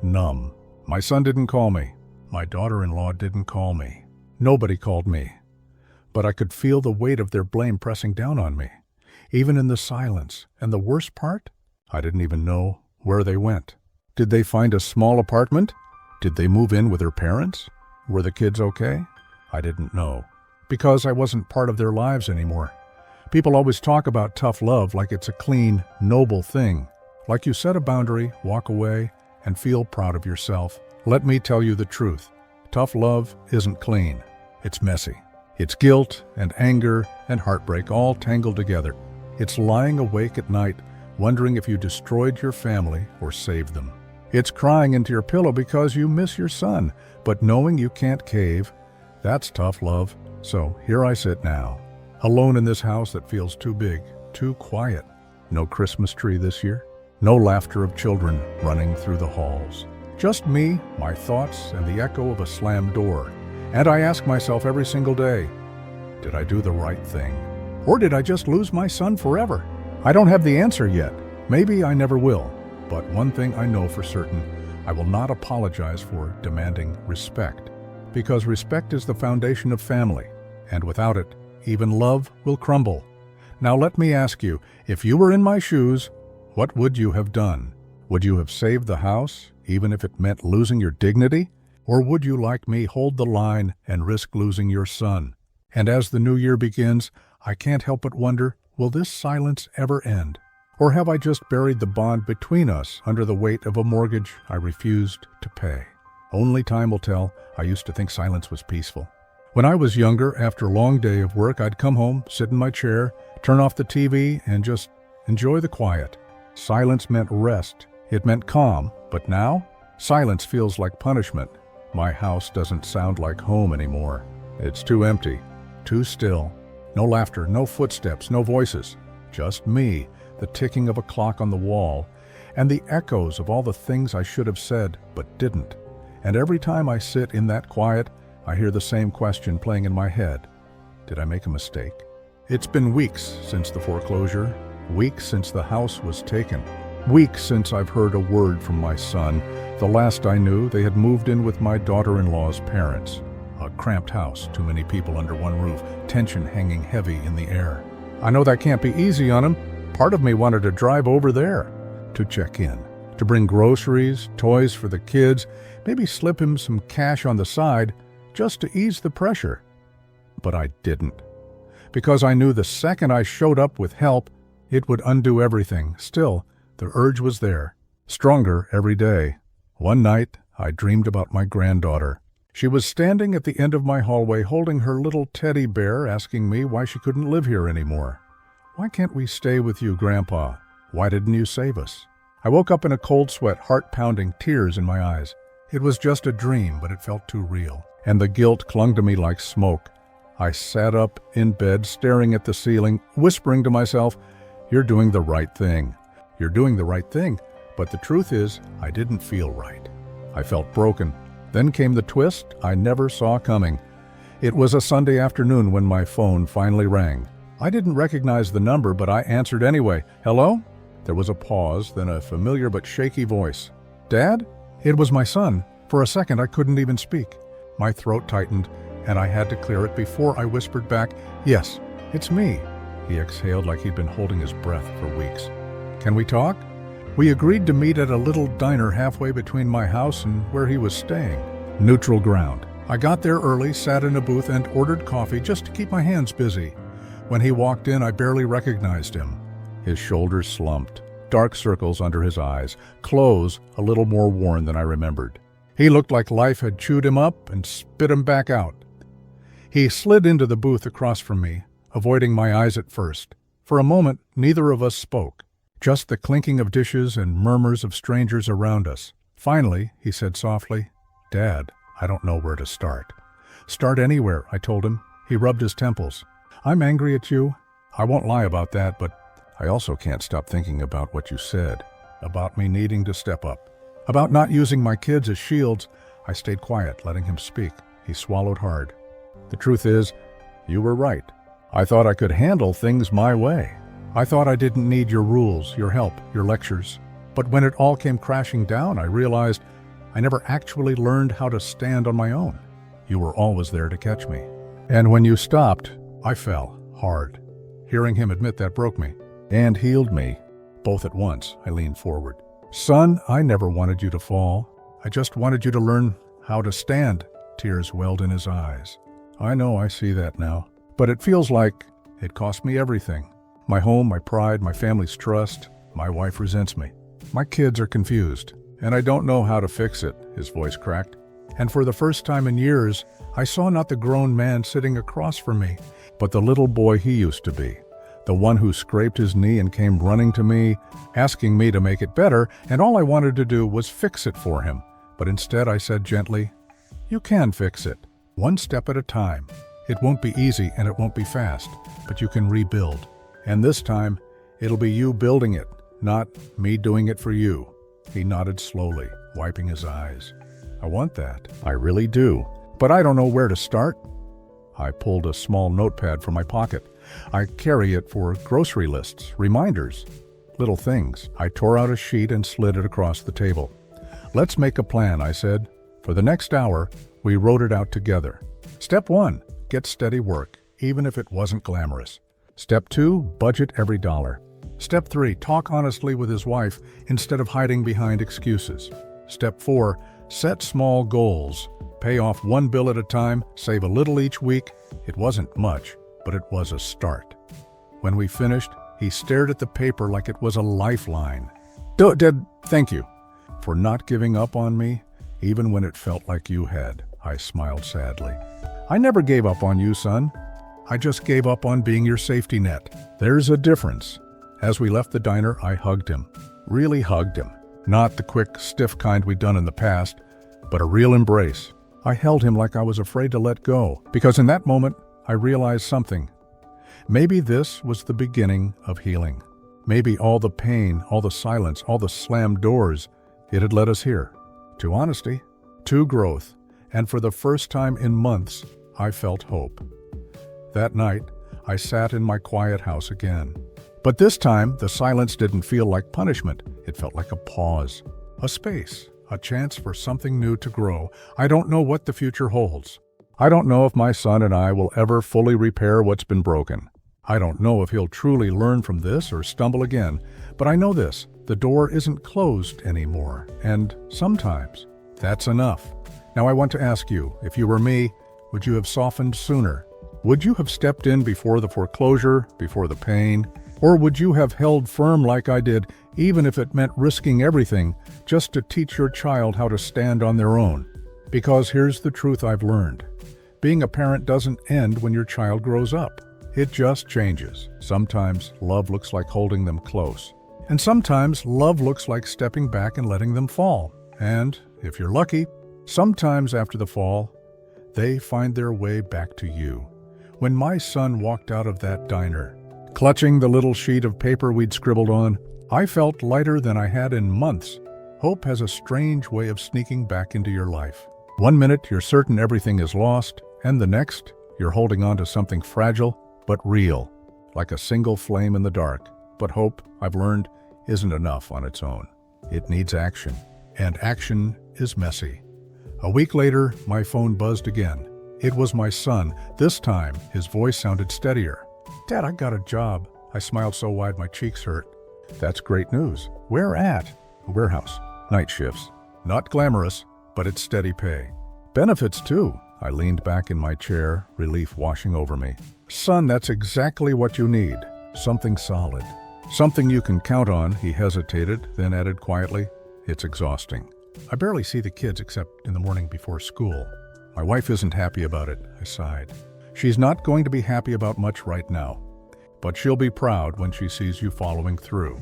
Numb. My son didn't call me. My daughter-in-law didn't call me. Nobody called me. But I could feel the weight of their blame pressing down on me, even in the silence. And the worst part? I didn't even know where they went. Did they find a small apartment? Did they move in with their parents? Were the kids okay? I didn't know, because I wasn't part of their lives anymore. People always talk about tough love like it's a clean, noble thing. Like you set a boundary, walk away, and feel proud of yourself. Let me tell you the truth. Tough love isn't clean. It's messy. It's guilt and anger and heartbreak all tangled together. It's lying awake at night, wondering if you destroyed your family or saved them. It's crying into your pillow because you miss your son, but knowing you can't cave, that's tough love. So here I sit now, alone in this house that feels too big, too quiet. No Christmas tree this year. No laughter of children running through the halls. Just me, my thoughts, and the echo of a slammed door. And I ask myself every single day, did I do the right thing? Or did I just lose my son forever? I don't have the answer yet. Maybe I never will. But one thing I know for certain, I will not apologize for demanding respect. Because respect is the foundation of family. And without it, even love will crumble. Now let me ask you, if you were in my shoes, what would you have done? Would you have saved the house, even if it meant losing your dignity? Or would you, like me, hold the line and risk losing your son? And as the new year begins, I can't help but wonder, will this silence ever end? Or have I just buried the bond between us under the weight of a mortgage I refused to pay? Only time will tell. I used to think silence was peaceful. When I was younger, after a long day of work, I'd come home, sit in my chair, turn off the TV, and just enjoy the quiet. Silence meant rest. It meant calm. But now, silence feels like punishment. My house doesn't sound like home anymore. It's too empty, too still. No laughter, no footsteps, no voices. Just me, the ticking of a clock on the wall, and the echoes of all the things I should have said but didn't. And every time I sit in that quiet, I hear the same question playing in my head. Did I make a mistake? It's been weeks since the foreclosure, Weeks since the house was taken. Weeks since I've heard a word from my son. The last I knew, they had moved in with my daughter-in-law's parents. A cramped house, too many people under one roof, tension hanging heavy in the air. I know that can't be easy on him. Part of me wanted to drive over there to check in, to bring groceries, toys for the kids, maybe slip him some cash on the side just to ease the pressure. But I didn't, because I knew the second I showed up with help, it would undo everything. Still, the urge was there, stronger every day. One night, I dreamed about my granddaughter. She was standing at the end of my hallway holding her little teddy bear, asking me why she couldn't live here anymore. "Why can't we stay with you, Grandpa? Why didn't you save us?" I woke up in a cold sweat, heart pounding, tears in my eyes. It was just a dream, but it felt too real, and the guilt clung to me like smoke. I sat up in bed, staring at the ceiling, whispering to myself, "You're doing the right thing. You're doing the right thing." But the truth is, I didn't feel right. I felt broken. Then came the twist I never saw coming. It was a Sunday afternoon when my phone finally rang. I didn't recognize the number, but I answered anyway. "Hello?" There was a pause, then a familiar but shaky voice. "Dad?" It was my son. For a second, I couldn't even speak. My throat tightened, and I had to clear it before I whispered back, "Yes, it's me." He exhaled like he'd been holding his breath for weeks. "Can we talk?" We agreed to meet at a little diner halfway between my house and where he was staying. Neutral ground. I got there early, sat in a booth, and ordered coffee just to keep my hands busy. When he walked in, I barely recognized him. His shoulders slumped, dark circles under his eyes, clothes a little more worn than I remembered. He looked like life had chewed him up and spit him back out. He slid into the booth across from me, avoiding my eyes at first. For a moment, neither of us spoke. Just the clinking of dishes and murmurs of strangers around us. Finally, he said softly, "Dad, I don't know where to start." "Start anywhere," I told him. He rubbed his temples. "I'm angry at you. I won't lie about that, but I also can't stop thinking about what you said, about me needing to step up, about not using my kids as shields." I stayed quiet, letting him speak. He swallowed hard. "The truth is, you were right. I thought I could handle things my way. I thought I didn't need your rules, your help, your lectures. But when it all came crashing down, I realized I never actually learned how to stand on my own. You were always there to catch me. And when you stopped, I fell hard." Hearing him admit that broke me and healed me. Both at once, I leaned forward. "Son, I never wanted you to fall. I just wanted you to learn how to stand." Tears welled in his eyes. "I know, I see that now. But it feels like it cost me everything. My home, my pride, my family's trust. My wife resents me. My kids are confused, and I don't know how to fix it." His voice cracked. And for the first time in years, I saw not the grown man sitting across from me, but the little boy he used to be. The one who scraped his knee and came running to me, asking me to make it better, and all I wanted to do was fix it for him. But instead I said gently, "You can fix it, one step at a time. It won't be easy and it won't be fast, but you can rebuild. And this time, it'll be you building it, not me doing it for you." He nodded slowly, wiping his eyes. "I want that. I really do. But I don't know where to start." I pulled a small notepad from my pocket. I carry it for grocery lists, reminders, little things. I tore out a sheet and slid it across the table. "Let's make a plan," I said. For the next hour, we wrote it out together. Step 1, get steady work, even if it wasn't glamorous. Step 2, budget every dollar. Step 3, talk honestly with his wife instead of hiding behind excuses. Step 4, set small goals. Pay off one bill at a time, save a little each week. It wasn't much, but it was a start. When we finished, he stared at the paper like it was a lifeline. Thank you for not giving up on me, even when it felt like you had." I smiled sadly. "I never gave up on you, son. I just gave up on being your safety net. There's a difference." As we left the diner, I hugged him. Really hugged him. Not the quick, stiff kind we'd done in the past, but a real embrace. I held him like I was afraid to let go, because in that moment, I realized something. Maybe this was the beginning of healing. Maybe all the pain, all the silence, all the slammed doors, it had led us here. To honesty, to growth, and for the first time in months, I felt hope. That night, I sat in my quiet house again. But this time, the silence didn't feel like punishment. It felt like a pause, a space, a chance for something new to grow. I don't know what the future holds. I don't know if my son and I will ever fully repair what's been broken. I don't know if he'll truly learn from this or stumble again, but I know this, the door isn't closed anymore, and sometimes that's enough. Now I want to ask you, if you were me, would you have softened sooner? Would you have stepped in before the foreclosure, before the pain? Or would you have held firm like I did, even if it meant risking everything, just to teach your child how to stand on their own? Because here's the truth I've learned. Being a parent doesn't end when your child grows up. It just changes. Sometimes love looks like holding them close. And sometimes love looks like stepping back and letting them fall. And, if you're lucky, sometimes after the fall, they find their way back to you. When my son walked out of that diner, clutching the little sheet of paper we'd scribbled on, I felt lighter than I had in months. Hope has a strange way of sneaking back into your life. One minute you're certain everything is lost, and the next you're holding on to something fragile but real, like a single flame in the dark. But hope, I've learned, isn't enough on its own. It needs action, and action is messy. A week later, my phone buzzed again. It was my son. This time, his voice sounded steadier. "Dad, I got a job." I smiled so wide my cheeks hurt. "That's great news. Where at?" "A warehouse. Night shifts. Not glamorous, but it's steady pay. Benefits, too." I leaned back in my chair, relief washing over me. "Son, that's exactly what you need. Something solid. Something you can count on." He hesitated, then added quietly, "It's exhausting. I barely see the kids except in the morning before school. My wife isn't happy about it." I sighed. "She's not going to be happy about much right now, but she'll be proud when she sees you following through."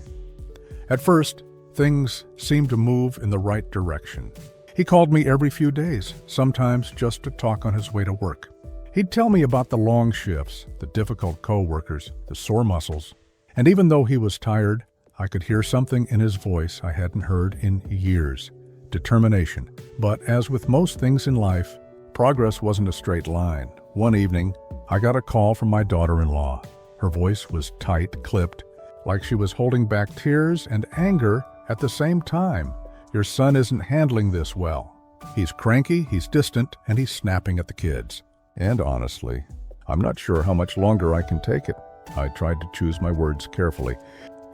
At first, things seemed to move in the right direction. He called me every few days, sometimes just to talk on his way to work. He'd tell me about the long shifts, the difficult co-workers, the sore muscles. And even though he was tired, I could hear something in his voice I hadn't heard in years. Determination. But as with most things in life, progress wasn't a straight line. One evening, I got a call from my daughter-in-law. Her voice was tight, clipped, like she was holding back tears and anger at the same time. "Your son isn't handling this well. He's cranky, he's distant, and he's snapping at the kids. And honestly, I'm not sure how much longer I can take it." I tried to choose my words carefully.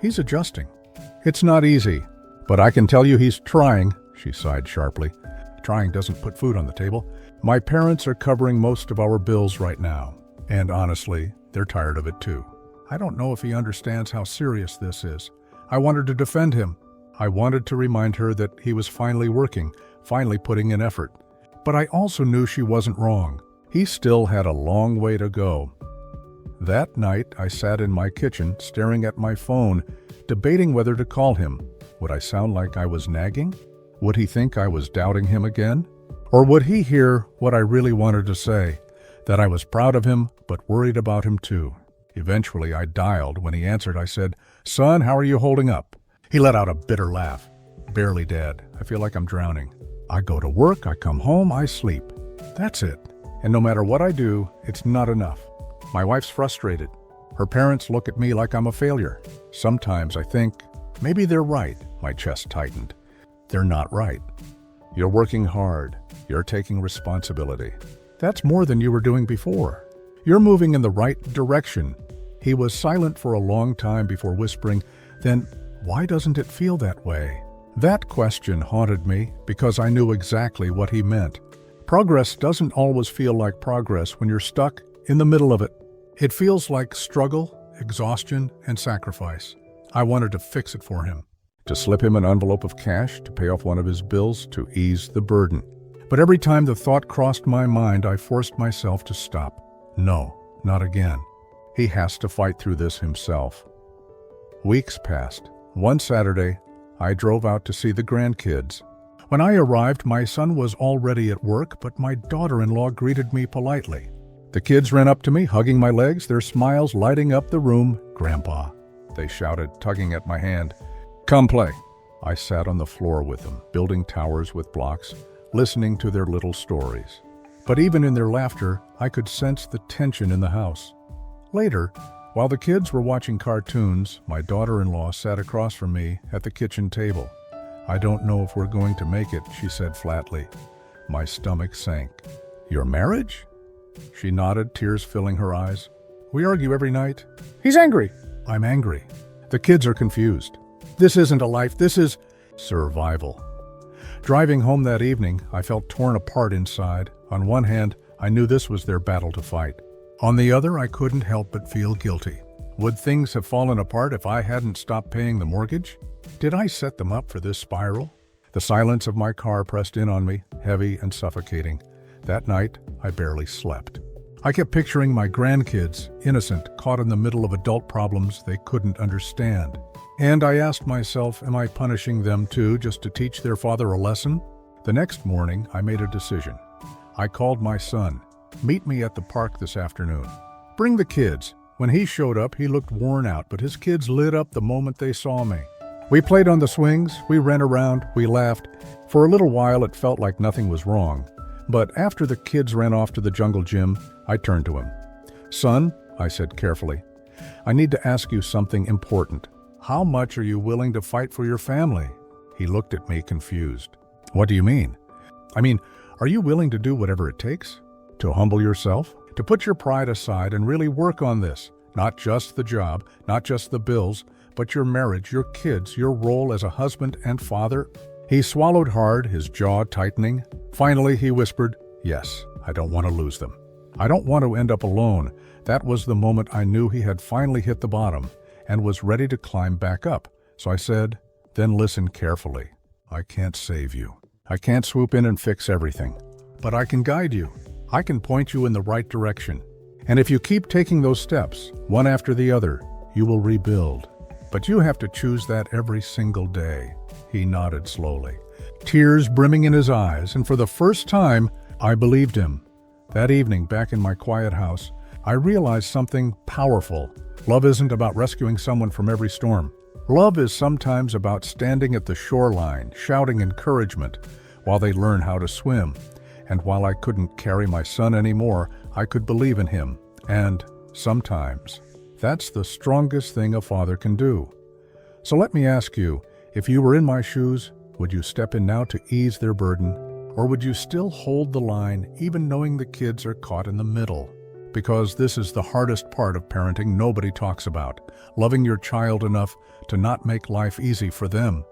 "He's adjusting. It's not easy, but I can tell you he's trying." She sighed sharply. "Trying doesn't put food on the table. My parents are covering most of our bills right now, and honestly, they're tired of it too. I don't know if he understands how serious this is." I wanted to defend him. I wanted to remind her that he was finally working, finally putting in effort. But I also knew she wasn't wrong. He still had a long way to go. That night, I sat in my kitchen, staring at my phone, debating whether to call him. Would I sound like I was nagging? Would he think I was doubting him again? Or would he hear what I really wanted to say, that I was proud of him, but worried about him too? Eventually, I dialed. When he answered, I said, "Son, how are you holding up?" He let out a bitter laugh. "Barely, Dad. I feel like I'm drowning. I go to work, I come home, I sleep. That's it. And no matter what I do, it's not enough. My wife's frustrated. Her parents look at me like I'm a failure. Sometimes I think, maybe they're right." My chest tightened. "They're not right. You're working hard. You're taking responsibility. That's more than you were doing before. You're moving in the right direction." He was silent for a long time before whispering, "Then why doesn't it feel that way?" That question haunted me because I knew exactly what he meant. Progress doesn't always feel like progress when you're stuck in the middle of it. It feels like struggle, exhaustion, and sacrifice. I wanted to fix it for him, to slip him an envelope of cash to pay off one of his bills to ease the burden. But every time the thought crossed my mind, I forced myself to stop. No, not again. He has to fight through this himself. Weeks passed. One Saturday, I drove out to see the grandkids. When I arrived, my son was already at work, but my daughter-in-law greeted me politely. The kids ran up to me, hugging my legs, their smiles lighting up the room. "Grandpa," they shouted, tugging at my hand. "Come play." I sat on the floor with them, building towers with blocks, listening to their little stories. But even in their laughter, I could sense the tension in the house. Later, While the kids were watching cartoons, my daughter-in-law sat across from me at the kitchen table. "I don't know if we're going to make it," she said flatly. My stomach sank. "Your marriage?" She nodded, tears filling her eyes. "We argue every night." "He's angry." "I'm angry." "The kids are confused." "This isn't a life, this is survival." Driving home that evening, I felt torn apart inside. On one hand, I knew this was their battle to fight. On the other, I couldn't help but feel guilty. Would things have fallen apart if I hadn't stopped paying the mortgage? Did I set them up for this spiral? The silence of my car pressed in on me, heavy and suffocating. That night, I barely slept. I kept picturing my grandkids, innocent, caught in the middle of adult problems they couldn't understand. And I asked myself, am I punishing them too, just to teach their father a lesson? The next morning, I made a decision. I called my son. "Meet me at the park this afternoon. Bring the kids." When he showed up, he looked worn out, but his kids lit up the moment they saw me. We played on the swings, we ran around, we laughed. For a little while, it felt like nothing was wrong. But after the kids ran off to the jungle gym, I turned to him. "Son," I said carefully, "I need to ask you something important. How much are you willing to fight for your family?" He looked at me confused. "What do you mean?" "I mean, are you willing to do whatever it takes? To humble yourself? To put your pride aside and really work on this? Not just the job, not just the bills, but your marriage, your kids, your role as a husband and father?" He swallowed hard, his jaw tightening. Finally, he whispered, "Yes, I don't want to lose them. I don't want to end up alone." That was the moment I knew he had finally hit the bottom and was ready to climb back up. So I said, "Then listen carefully. I can't save you. I can't swoop in and fix everything. But I can guide you. I can point you in the right direction. And if you keep taking those steps, one after the other, you will rebuild. But you have to choose that every single day." He nodded slowly, tears brimming in his eyes, and for the first time, I believed him. That evening, back in my quiet house, I realized something powerful. Love isn't about rescuing someone from every storm. Love is sometimes about standing at the shoreline, shouting encouragement while they learn how to swim. And while I couldn't carry my son anymore, I could believe in him. And sometimes, that's the strongest thing a father can do. So let me ask you, if you were in my shoes, would you step in now to ease their burden? Or would you still hold the line, even knowing the kids are caught in the middle? Because this is the hardest part of parenting nobody talks about, loving your child enough to not make life easy for them.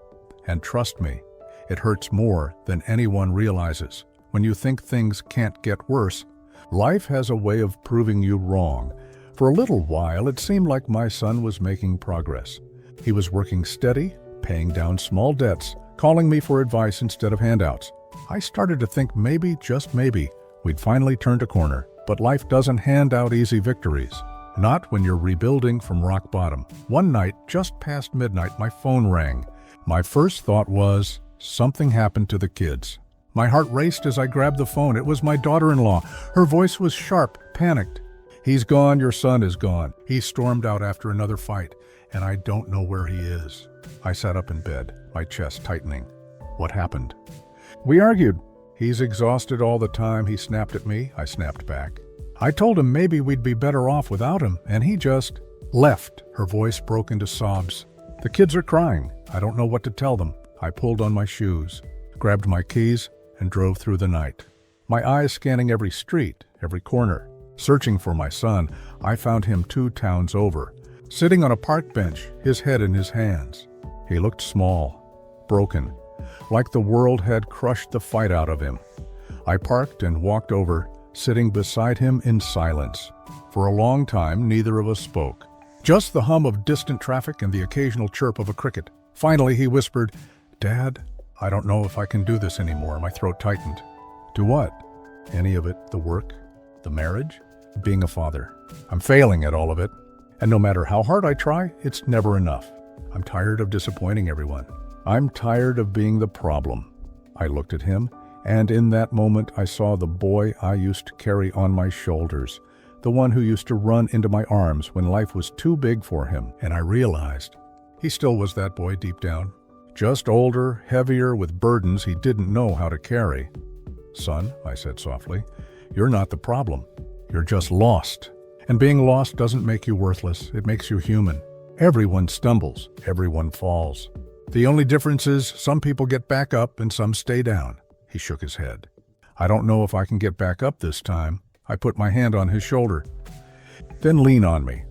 And trust me, it hurts more than anyone realizes. When you think things can't get worse, life has a way of proving you wrong. For a little while, it seemed like my son was making progress. He was working steady, paying down small debts, calling me for advice instead of handouts. I started to think maybe, just maybe, we'd finally turned a corner. But life doesn't hand out easy victories. Not when you're rebuilding from rock bottom. One night, just past midnight, my phone rang. My first thought was, something happened to the kids. My heart raced as I grabbed the phone. It was my daughter-in-law. Her voice was sharp, panicked. "He's gone, your son is gone." He stormed out after another fight, and I don't know where he is. I sat up in bed, my chest tightening. What happened? "We argued." "He's exhausted all the time," he snapped at me. I snapped back. "I told him maybe we'd be better off without him, and he just left." Her voice broke into sobs. "The kids are crying. I don't know what to tell them." I pulled on my shoes, grabbed my keys, and drove through the night. My eyes scanning every street, every corner. Searching for my son, I found him 2 towns over, sitting on a park bench, his head in his hands. He looked small, broken, like the world had crushed the fight out of him. I parked and walked over, sitting beside him in silence. For a long time, neither of us spoke. Just the hum of distant traffic and the occasional chirp of a cricket. Finally, he whispered, "Dad, I don't know if I can do this anymore." My throat tightened. "Do what?" "Any of it. The work, the marriage, being a father. I'm failing at all of it. And no matter how hard I try, it's never enough. I'm tired of disappointing everyone. I'm tired of being the problem." I looked at him, and in that moment I saw the boy I used to carry on my shoulders, the one who used to run into my arms when life was too big for him, and I realized he still was that boy deep down, just older, heavier, with burdens he didn't know how to carry. "Son," I said softly, "you're not the problem. You're just lost." And being lost doesn't make you worthless, it makes you human. Everyone stumbles, everyone falls. The only difference is some people get back up and some stay down. He shook his head. I don't know if I can get back up this time. I put my hand on his shoulder. Then lean on me.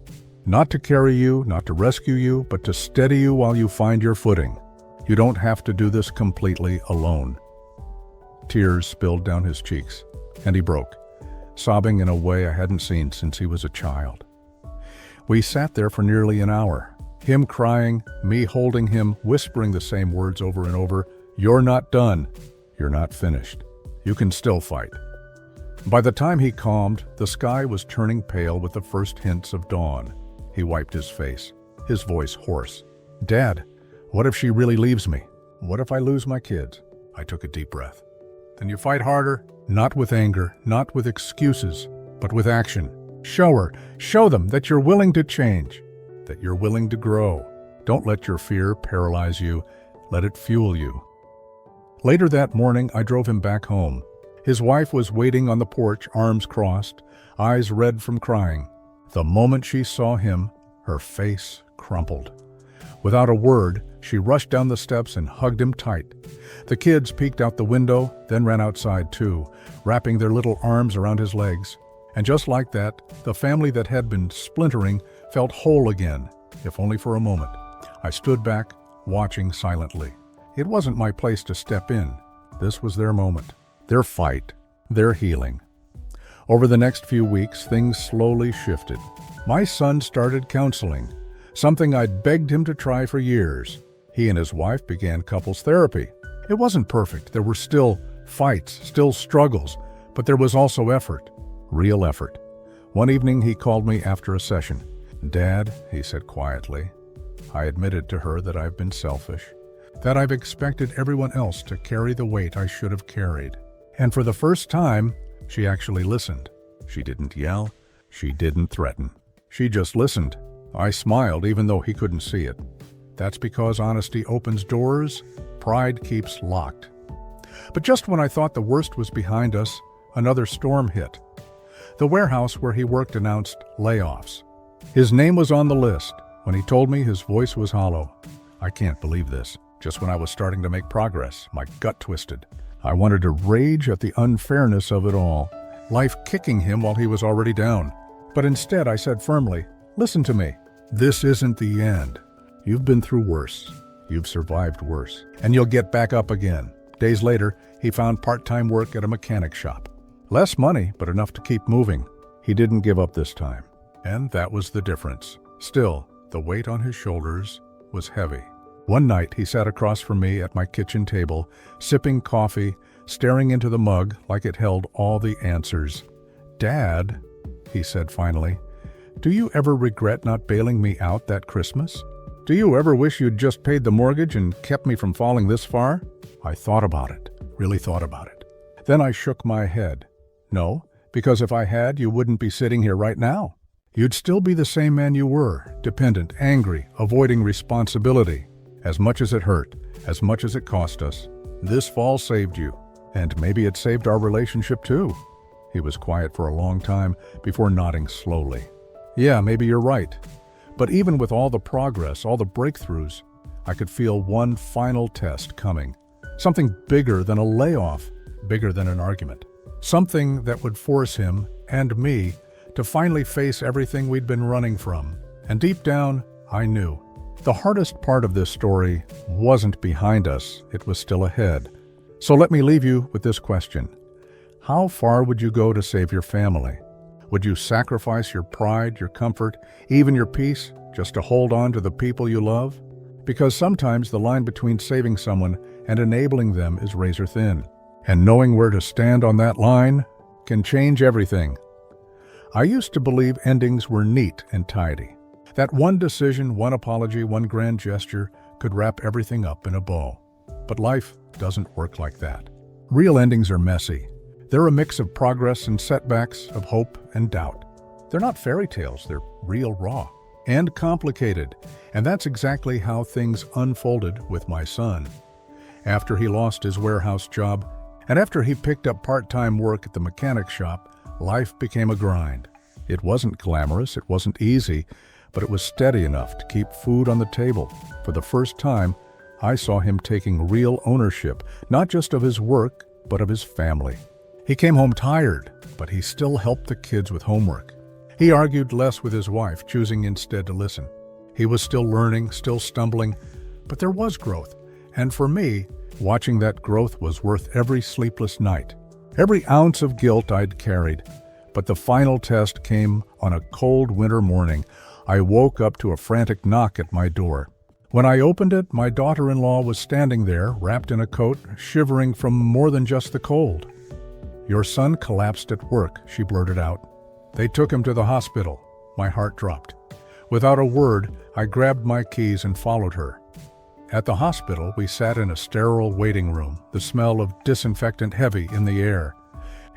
Not to carry you, not to rescue you, but to steady you while you find your footing. You don't have to do this completely alone. Tears spilled down his cheeks, and he broke, sobbing in a way I hadn't seen since he was a child. We sat there for nearly an hour, him crying, me holding him, whispering the same words over and over. You're not done. You're not finished. You can still fight. By the time he calmed, the sky was turning pale with the first hints of dawn. He wiped his face, his voice hoarse. Dad, what if she really leaves me? What if I lose my kids? I took a deep breath. Then you fight harder, not with anger, not with excuses, but with action. Show them that you're willing to change, that you're willing to grow. Don't let your fear paralyze you. Let it fuel you. Later that morning, I drove him back home. His wife was waiting on the porch, arms crossed, eyes red from crying. The moment she saw him, her face crumpled. Without a word, she rushed down the steps and hugged him tight. The kids peeked out the window, then ran outside too, wrapping their little arms around his legs. And just like that, the family that had been splintering felt whole again, if only for a moment. I stood back, watching silently. It wasn't my place to step in. This was their moment, their fight, their healing. Over the next few weeks, things slowly shifted. My son started counseling, something I'd begged him to try for years. He and his wife began couples therapy. It wasn't perfect. There were still fights, still struggles, but there was also effort, real effort. One evening he called me after a session. Dad, he said quietly, I admitted to her that I've been selfish, that I've expected everyone else to carry the weight I should have carried. And for the first time, she actually listened. She didn't yell. She didn't threaten. She just listened. I smiled even though he couldn't see it. That's because honesty opens doors, pride keeps locked. But just when I thought the worst was behind us, another storm hit. The warehouse where he worked announced layoffs. His name was on the list. When he told me, his voice was hollow. I can't believe this. Just when I was starting to make progress, my gut twisted. I wanted to rage at the unfairness of it all, life kicking him while he was already down. But instead I said firmly, listen to me. This isn't the end. You've been through worse. You've survived worse. And you'll get back up again. Days later, he found part-time work at a mechanic shop. Less money, but enough to keep moving. He didn't give up this time. And that was the difference. Still, the weight on his shoulders was heavy. One night, he sat across from me at my kitchen table, sipping coffee, staring into the mug like it held all the answers. Dad, he said finally, do you ever regret not bailing me out that Christmas? Do you ever wish you'd just paid the mortgage and kept me from falling this far? I thought about it, really thought about it. Then I shook my head. No, because if I had, you wouldn't be sitting here right now. You'd still be the same man you were, dependent, angry, avoiding responsibility. As much as it hurt, as much as it cost us, this fall saved you. And maybe it saved our relationship too. He was quiet for a long time before nodding slowly. Yeah, maybe you're right. But even with all the progress, all the breakthroughs, I could feel one final test coming. Something bigger than a layoff, bigger than an argument. Something that would force him and me to finally face everything we'd been running from. And deep down, I knew. The hardest part of this story wasn't behind us, it was still ahead. So let me leave you with this question. How far would you go to save your family? Would you sacrifice your pride, your comfort, even your peace, just to hold on to the people you love? Because sometimes the line between saving someone and enabling them is razor thin. And knowing where to stand on that line can change everything. I used to believe endings were neat and tidy. That one decision, one apology, one grand gesture could wrap everything up in a bow. But life doesn't work like that. Real endings are messy. They're a mix of progress and setbacks, of hope and doubt. They're not fairy tales, they're real raw and complicated. And that's exactly how things unfolded with my son. After he lost his warehouse job, and after he picked up part-time work at the mechanic shop, life became a grind. It wasn't glamorous, it wasn't easy, but it was steady enough to keep food on the table. For the first time, I saw him taking real ownership, not just of his work, but of his family. He came home tired, but he still helped the kids with homework. He argued less with his wife, choosing instead to listen. He was still learning, still stumbling, but there was growth. And for me, watching that growth was worth every sleepless night, every ounce of guilt I'd carried. But the final test came on a cold winter morning. I woke up to a frantic knock at my door. When I opened it, my daughter-in-law was standing there, wrapped in a coat, shivering from more than just the cold. "Your son collapsed at work," she blurted out. "They took him to the hospital." My heart dropped. Without a word, I grabbed my keys and followed her. At the hospital, we sat in a sterile waiting room, the smell of disinfectant heavy in the air.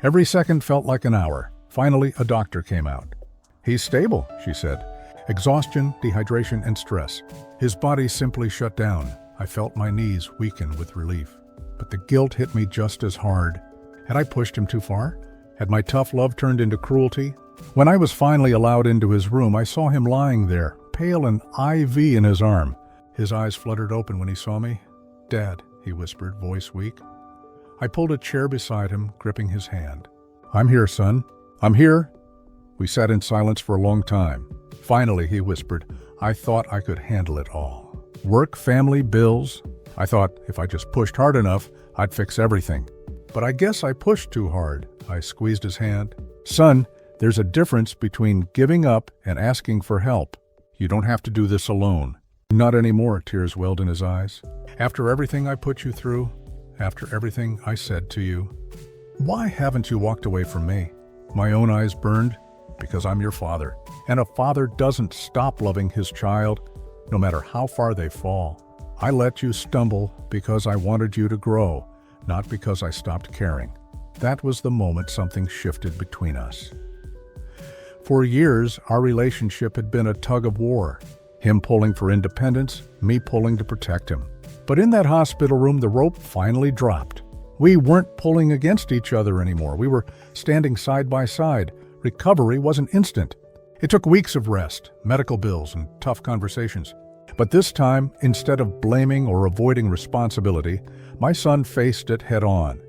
Every second felt like an hour. Finally, a doctor came out. "He's stable," she said. "Exhaustion, dehydration, and stress. His body simply shut down." I felt my knees weaken with relief. But the guilt hit me just as hard. Had I pushed him too far? Had my tough love turned into cruelty? When I was finally allowed into his room, I saw him lying there, pale and IV in his arm. His eyes fluttered open when he saw me. "Dad," he whispered, voice weak. I pulled a chair beside him, gripping his hand. "I'm here, son. I'm here." We sat in silence for a long time. Finally, he whispered, "I thought I could handle it all. Work, family, bills. I thought if I just pushed hard enough, I'd fix everything. But I guess I pushed too hard." I squeezed his hand. "Son, there's a difference between giving up and asking for help. You don't have to do this alone." "Not anymore," tears welled in his eyes. "After everything I put you through, after everything I said to you, why haven't you walked away from me?" My own eyes burned. "Because I'm your father. And a father doesn't stop loving his child, no matter how far they fall. I let you stumble because I wanted you to grow, not because I stopped caring." That was the moment something shifted between us. For years, our relationship had been a tug of war. Him pulling for independence, me pulling to protect him. But in that hospital room, the rope finally dropped. We weren't pulling against each other anymore. We were standing side by side. Recovery wasn't instant. It took weeks of rest, medical bills, and tough conversations. But this time, instead of blaming or avoiding responsibility, my son faced it head on.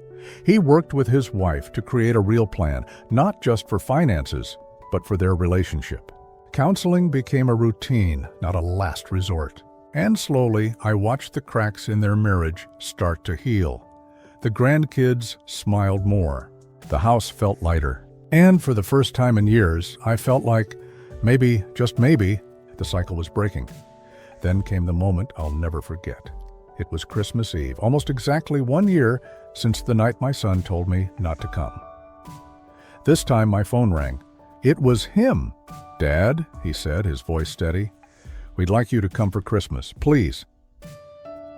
He worked with his wife to create a real plan, not just for finances, but for their relationship. Counseling became a routine, not a last resort. And slowly, I watched the cracks in their marriage start to heal. The grandkids smiled more. The house felt lighter. And for the first time in years, I felt like maybe, just maybe, the cycle was breaking. Then came the moment I'll never forget. It was Christmas Eve, almost exactly 1 year since the night my son told me not to come. This time my phone rang. It was him. "Dad," he said, his voice steady, "we'd like you to come for Christmas, please."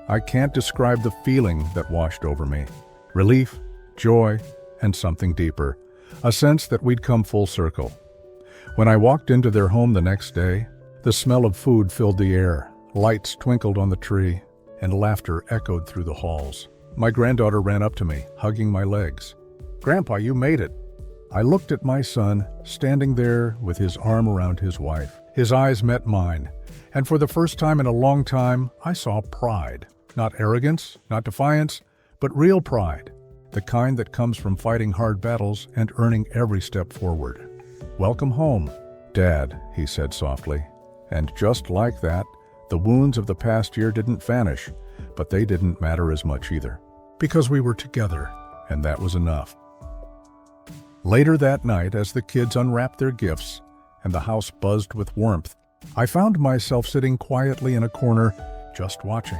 I can't describe the feeling that washed over me. Relief, joy, and something deeper. A sense that we'd come full circle. When I walked into their home the next day, the smell of food filled the air, lights twinkled on the tree, and laughter echoed through the halls. My granddaughter ran up to me, hugging my legs. "Grandpa, you made it." I looked at my son, standing there with his arm around his wife. His eyes met mine, and for the first time in a long time, I saw pride. Not arrogance, not defiance, but real pride. The kind that comes from fighting hard battles and earning every step forward. "Welcome home, Dad," he said softly. And just like that, the wounds of the past year didn't vanish, but they didn't matter as much either. Because we were together, and that was enough. Later that night, as the kids unwrapped their gifts and the house buzzed with warmth, I found myself sitting quietly in a corner, just watching.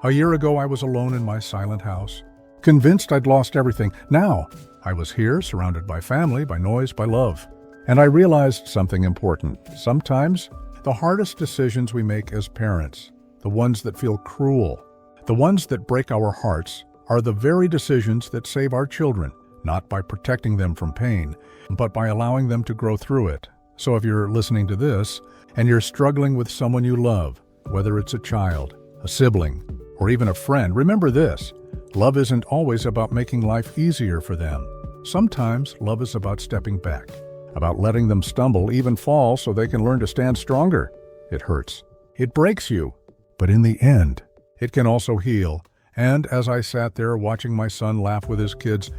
A year ago, I was alone in my silent house, convinced I'd lost everything. Now, I was here, surrounded by family, by noise, by love. And I realized something important. Sometimes, the hardest decisions we make as parents, the ones that feel cruel, the ones that break our hearts, are the very decisions that save our children. Not by protecting them from pain, but by allowing them to grow through it. So if you're listening to this, and you're struggling with someone you love, whether it's a child, a sibling, or even a friend, remember this: love isn't always about making life easier for them. Sometimes love is about stepping back, about letting them stumble, even fall, so they can learn to stand stronger. It hurts. It breaks you. But in the end, it can also heal. And as I sat there watching my son laugh with his kids,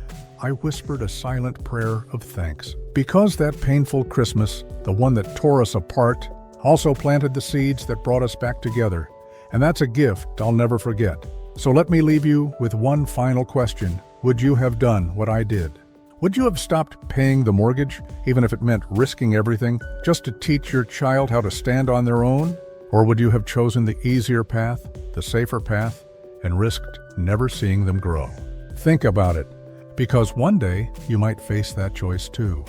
I whispered a silent prayer of thanks. Because that painful Christmas, the one that tore us apart, also planted the seeds that brought us back together. And that's a gift I'll never forget. So let me leave you with one final question. Would you have done what I did? Would you have stopped paying the mortgage, even if it meant risking everything, just to teach your child how to stand on their own? Or would you have chosen the easier path, the safer path, and risked never seeing them grow? Think about it, because one day you might face that choice too.